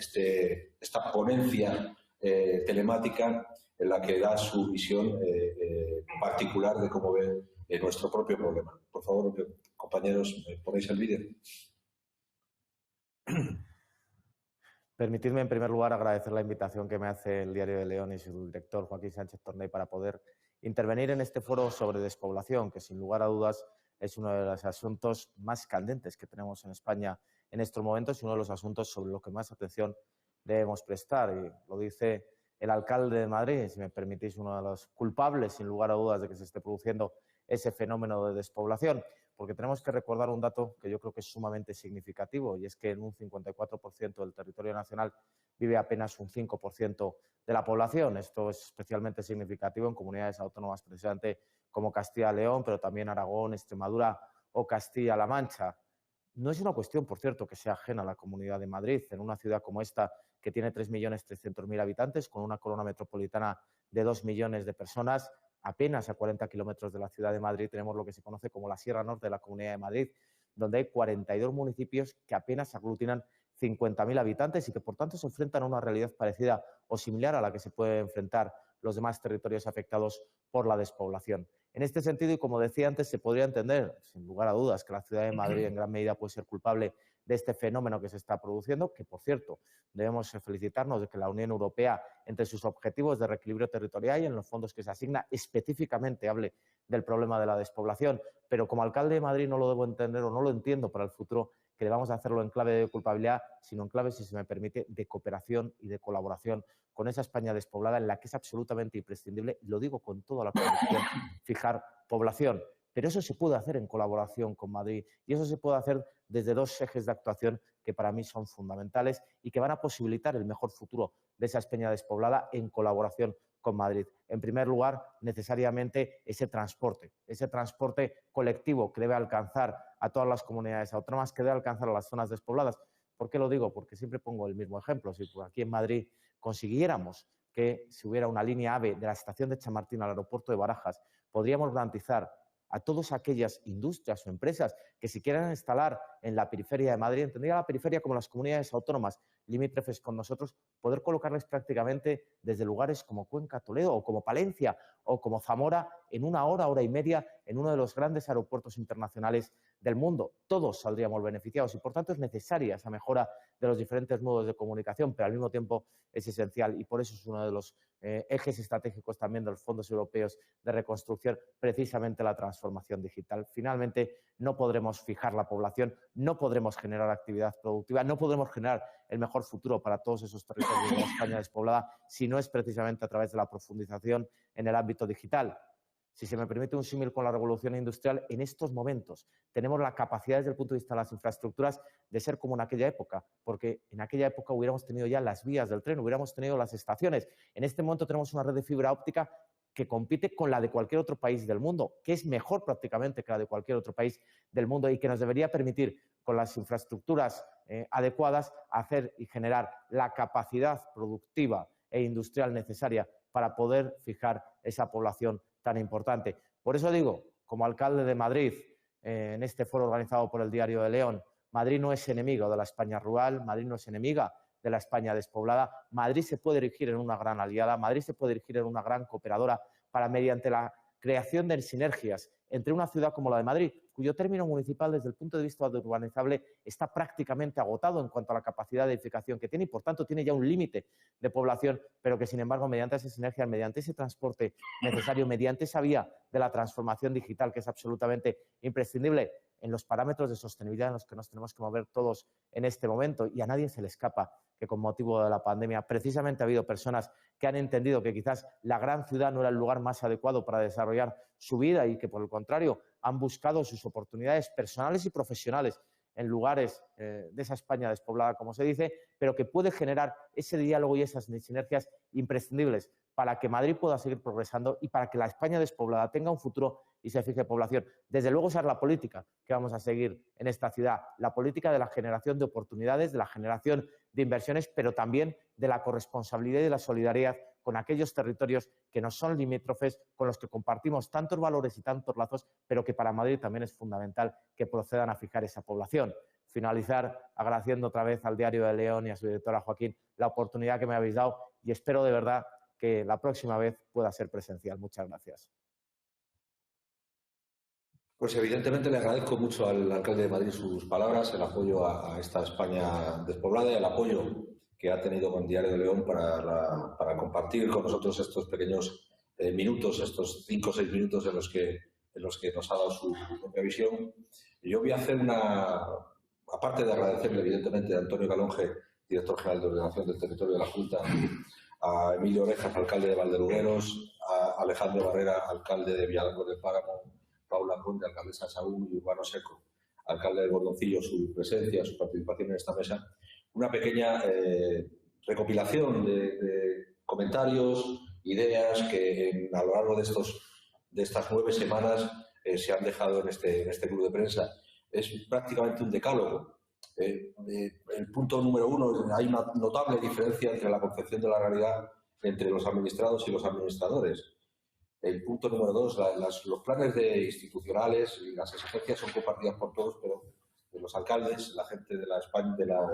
ponencia telemática en la que da su visión particular de cómo ve nuestro propio problema. Por favor, compañeros, ¿me ponéis el vídeo? Permitidme, en primer lugar, agradecer la invitación que me hace el Diario de León y su director, Joaquín Sánchez Torney, para poder intervenir en este foro sobre despoblación, que sin lugar a dudas es uno de los asuntos más candentes que tenemos en España en estos momentos y uno de los asuntos sobre los que más atención debemos prestar. Y lo dice el alcalde de Madrid, si me permitís, uno de los culpables, sin lugar a dudas, de que se esté produciendo ese fenómeno de despoblación, porque tenemos que recordar un dato que yo creo que es sumamente significativo, y es que en un 54% del territorio nacional vive apenas un 5% de la población. Esto es especialmente significativo en comunidades autónomas precisamente como Castilla y León, pero también Aragón, Extremadura o Castilla-La Mancha. No es una cuestión, por cierto, que sea ajena a la Comunidad de Madrid. En una ciudad como esta, que tiene 3.300.000 habitantes, con una corona metropolitana de 2 millones de personas, apenas a 40 kilómetros de la ciudad de Madrid tenemos lo que se conoce como la Sierra Norte de la Comunidad de Madrid, donde hay 42 municipios que apenas aglutinan 50.000 habitantes y que, por tanto, se enfrentan a una realidad parecida o similar a la que se pueden enfrentar los demás territorios afectados por la despoblación. En este sentido, y como decía antes, se podría entender, sin lugar a dudas, que la ciudad de Madrid en gran medida puede ser culpable de este fenómeno que se está produciendo, que, por cierto, debemos felicitarnos de que la Unión Europea, entre sus objetivos de reequilibrio territorial y en los fondos que se asigna, específicamente hable del problema de la despoblación. Pero como alcalde de Madrid no lo debo entender o no lo entiendo para el futuro, que debamos hacerlo en clave de culpabilidad, sino en clave, si se me permite, de cooperación y de colaboración con esa España despoblada en la que es absolutamente imprescindible, y lo digo con toda la convicción, fijar población. Pero eso se puede hacer en colaboración con Madrid y eso se puede hacer desde dos ejes de actuación que para mí son fundamentales y que van a posibilitar el mejor futuro de esa España despoblada en colaboración con Madrid. En primer lugar, necesariamente ese transporte colectivo que debe alcanzar a todas las comunidades autónomas, que debe alcanzar a las zonas despobladas. ¿Por qué lo digo? Porque siempre pongo el mismo ejemplo. Si aquí en Madrid consiguiéramos que si hubiera una línea AVE de la estación de Chamartín al aeropuerto de Barajas, podríamos garantizar a todas aquellas industrias o empresas que se quieran instalar en la periferia de Madrid, entendería la periferia como las comunidades autónomas limítrofes con nosotros, poder colocarles prácticamente desde lugares como Cuenca, Toledo o como Palencia o como Zamora en una hora, hora y media en uno de los grandes aeropuertos internacionales del mundo. Todos saldríamos beneficiados y, por tanto, es necesaria esa mejora de los diferentes modos de comunicación, pero al mismo tiempo es esencial y por eso es uno de los ejes estratégicos también de los fondos europeos de reconstrucción, precisamente la transformación digital. Finalmente, no podremos fijar la población, no podremos generar actividad productiva, no podremos generar el mejor futuro para todos esos territorios de la España despoblada si no es precisamente a través de la profundización en el ámbito digital. Si se me permite un símil con la revolución industrial, en estos momentos tenemos la capacidad desde el punto de vista de las infraestructuras de ser como en aquella época, porque en aquella época hubiéramos tenido ya las vías del tren, hubiéramos tenido las estaciones. En este momento tenemos una red de fibra óptica que compite con la de cualquier otro país del mundo, que es mejor prácticamente que la de cualquier otro país del mundo y que nos debería permitir, con las infraestructuras adecuadas, hacer y generar la capacidad productiva e industrial necesaria para poder fijar esa población tan importante. Por eso digo, como alcalde de Madrid, en este foro organizado por el Diario de León, Madrid no es enemigo de la España rural, Madrid no es enemiga de la España despoblada. Madrid se puede erigir en una gran aliada, Madrid se puede erigir en una gran cooperadora para, mediante la creación de sinergias entre una ciudad como la de Madrid, cuyo término municipal desde el punto de vista de urbanizable está prácticamente agotado en cuanto a la capacidad de edificación que tiene y, por tanto, tiene ya un límite de población, pero que, sin embargo, mediante esas sinergias, mediante ese transporte necesario, mediante esa vía de la transformación digital que es absolutamente imprescindible en los parámetros de sostenibilidad en los que nos tenemos que mover todos en este momento, y a nadie se le escapa que con motivo de la pandemia precisamente ha habido personas que han entendido que quizás la gran ciudad no era el lugar más adecuado para desarrollar su vida y que, por el contrario, han buscado sus oportunidades personales y profesionales en lugares de esa España despoblada, como se dice, pero que puede generar ese diálogo y esas sinergias imprescindibles para que Madrid pueda seguir progresando y para que la España despoblada tenga un futuro y se fije población. Desde luego, esa es la política que vamos a seguir en esta ciudad, la política de la generación de oportunidades, de la generación de inversiones, pero también de la corresponsabilidad y de la solidaridad con aquellos territorios que nos son limítrofes, con los que compartimos tantos valores y tantos lazos, pero que para Madrid también es fundamental que procedan a fijar esa población. Finalizar agradeciendo otra vez al Diario de León y a su directora Joaquín la oportunidad que me habéis dado y espero de verdad que la próxima vez pueda ser presencial. Muchas gracias. Pues evidentemente le agradezco mucho al alcalde de Madrid sus palabras, el apoyo a esta España despoblada y el apoyo que ha tenido con Diario de León para compartir con nosotros estos pequeños minutos, estos 5 o 6 minutos en los que nos ha dado su propia visión. Yo voy a hacer aparte de agradecerle evidentemente a Antonio Calonge, director general de Ordenación del Territorio de la Junta, a Emilio Orejas, alcalde de Valderugueros, a Alejandro Barrera, alcalde de Villalarcos del Páramo, Paula Conde, alcaldesa de Saúl, y Urbano Seco, alcalde de Bordoncillo, su presencia, su participación en esta mesa, una pequeña recopilación de comentarios, ideas que a lo largo de estas 9 semanas se han dejado en este club de prensa. Es prácticamente un decálogo. El punto número 1, hay una notable diferencia entre la concepción de la realidad entre los administrados y los administradores. El punto número 2, los planes institucionales y las exigencias son compartidas por todos, pero los alcaldes, la gente de la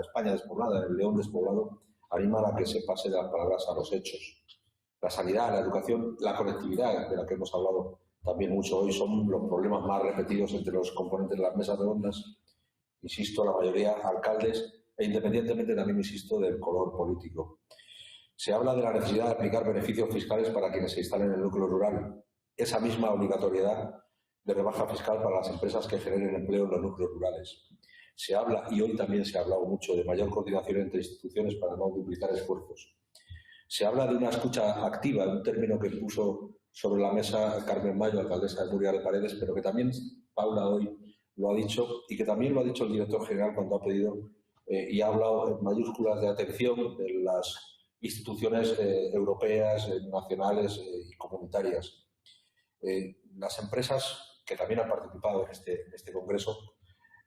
España despoblada, el León despoblado, animan a que se pase de las palabras a los hechos. La sanidad, la educación, la conectividad, de la que hemos hablado también mucho hoy, son los problemas más repetidos entre los componentes de las mesas redondas. Insisto, la mayoría alcaldes, e independientemente también, insisto, del color político. Se habla de la necesidad de aplicar beneficios fiscales para quienes se instalen en el núcleo rural. Esa misma obligatoriedad de rebaja fiscal para las empresas que generen empleo en los núcleos rurales. Se habla, y hoy también se ha hablado mucho, de mayor coordinación entre instituciones para no duplicar esfuerzos. Se habla de una escucha activa, un término que puso sobre la mesa Carmen Mayo, alcaldesa de Murcia de Paredes, pero que también Paula hoy lo ha dicho y que también lo ha dicho el director general cuando ha pedido y ha hablado en mayúsculas de atención de las instituciones europeas, nacionales y comunitarias. Las empresas que también han participado en este congreso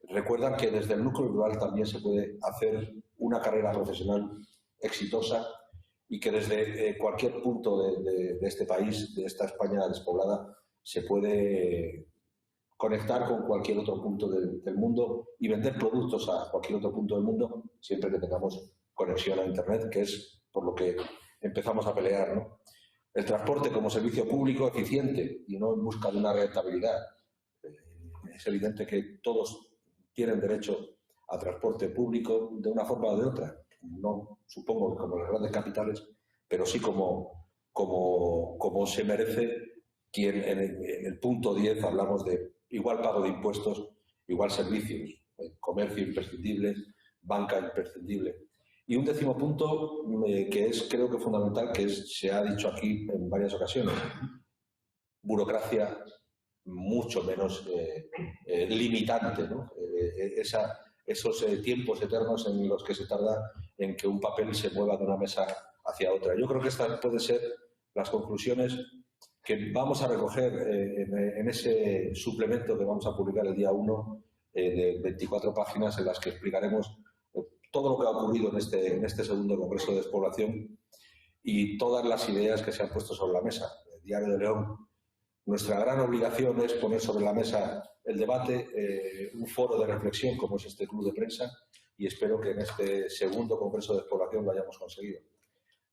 recuerdan que desde el núcleo rural también se puede hacer una carrera profesional exitosa y que desde cualquier punto de este país, de esta España despoblada, se puede conectar con cualquier otro punto del mundo y vender productos a cualquier otro punto del mundo, siempre que tengamos conexión a Internet, que es por lo que empezamos a pelear, ¿no? El transporte como servicio público eficiente y no en busca de una rentabilidad. Es evidente que todos tienen derecho a transporte público de una forma o de otra. No supongo que como las grandes capitales, pero sí como se merece quien en el punto 10 hablamos de igual pago de impuestos, igual servicios, comercio imprescindible, banca imprescindible. Y un 10º punto que es, creo que fundamental, que se ha dicho aquí en varias ocasiones, burocracia mucho menos limitante, ¿no? Esos tiempos eternos en los que se tarda en que un papel se mueva de una mesa hacia otra. Yo creo que estas pueden ser las conclusiones que vamos a recoger en ese suplemento que vamos a publicar el día 1 de 24 páginas en las que explicaremos todo lo que ha ocurrido en este segundo Congreso de Despoblación y todas las ideas que se han puesto sobre la mesa. El Diario de León, nuestra gran obligación es poner sobre la mesa el debate, un foro de reflexión como es este club de prensa, y espero que en este segundo Congreso de Despoblación lo hayamos conseguido.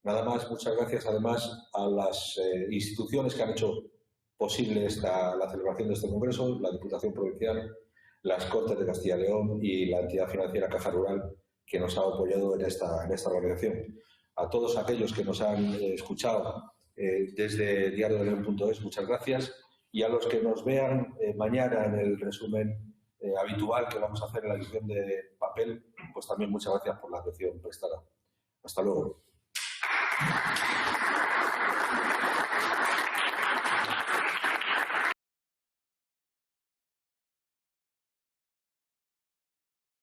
Nada más, muchas gracias además a las instituciones que han hecho posible la celebración de este Congreso, la Diputación Provincial, las Cortes de Castilla y León y la entidad financiera Caja Rural, que nos ha apoyado en esta organización. A todos aquellos que nos han escuchado desde diariodeleon.es, muchas gracias. Y a los que nos vean mañana en el resumen habitual que vamos a hacer en la edición de papel, pues también muchas gracias por la atención prestada. Hasta luego.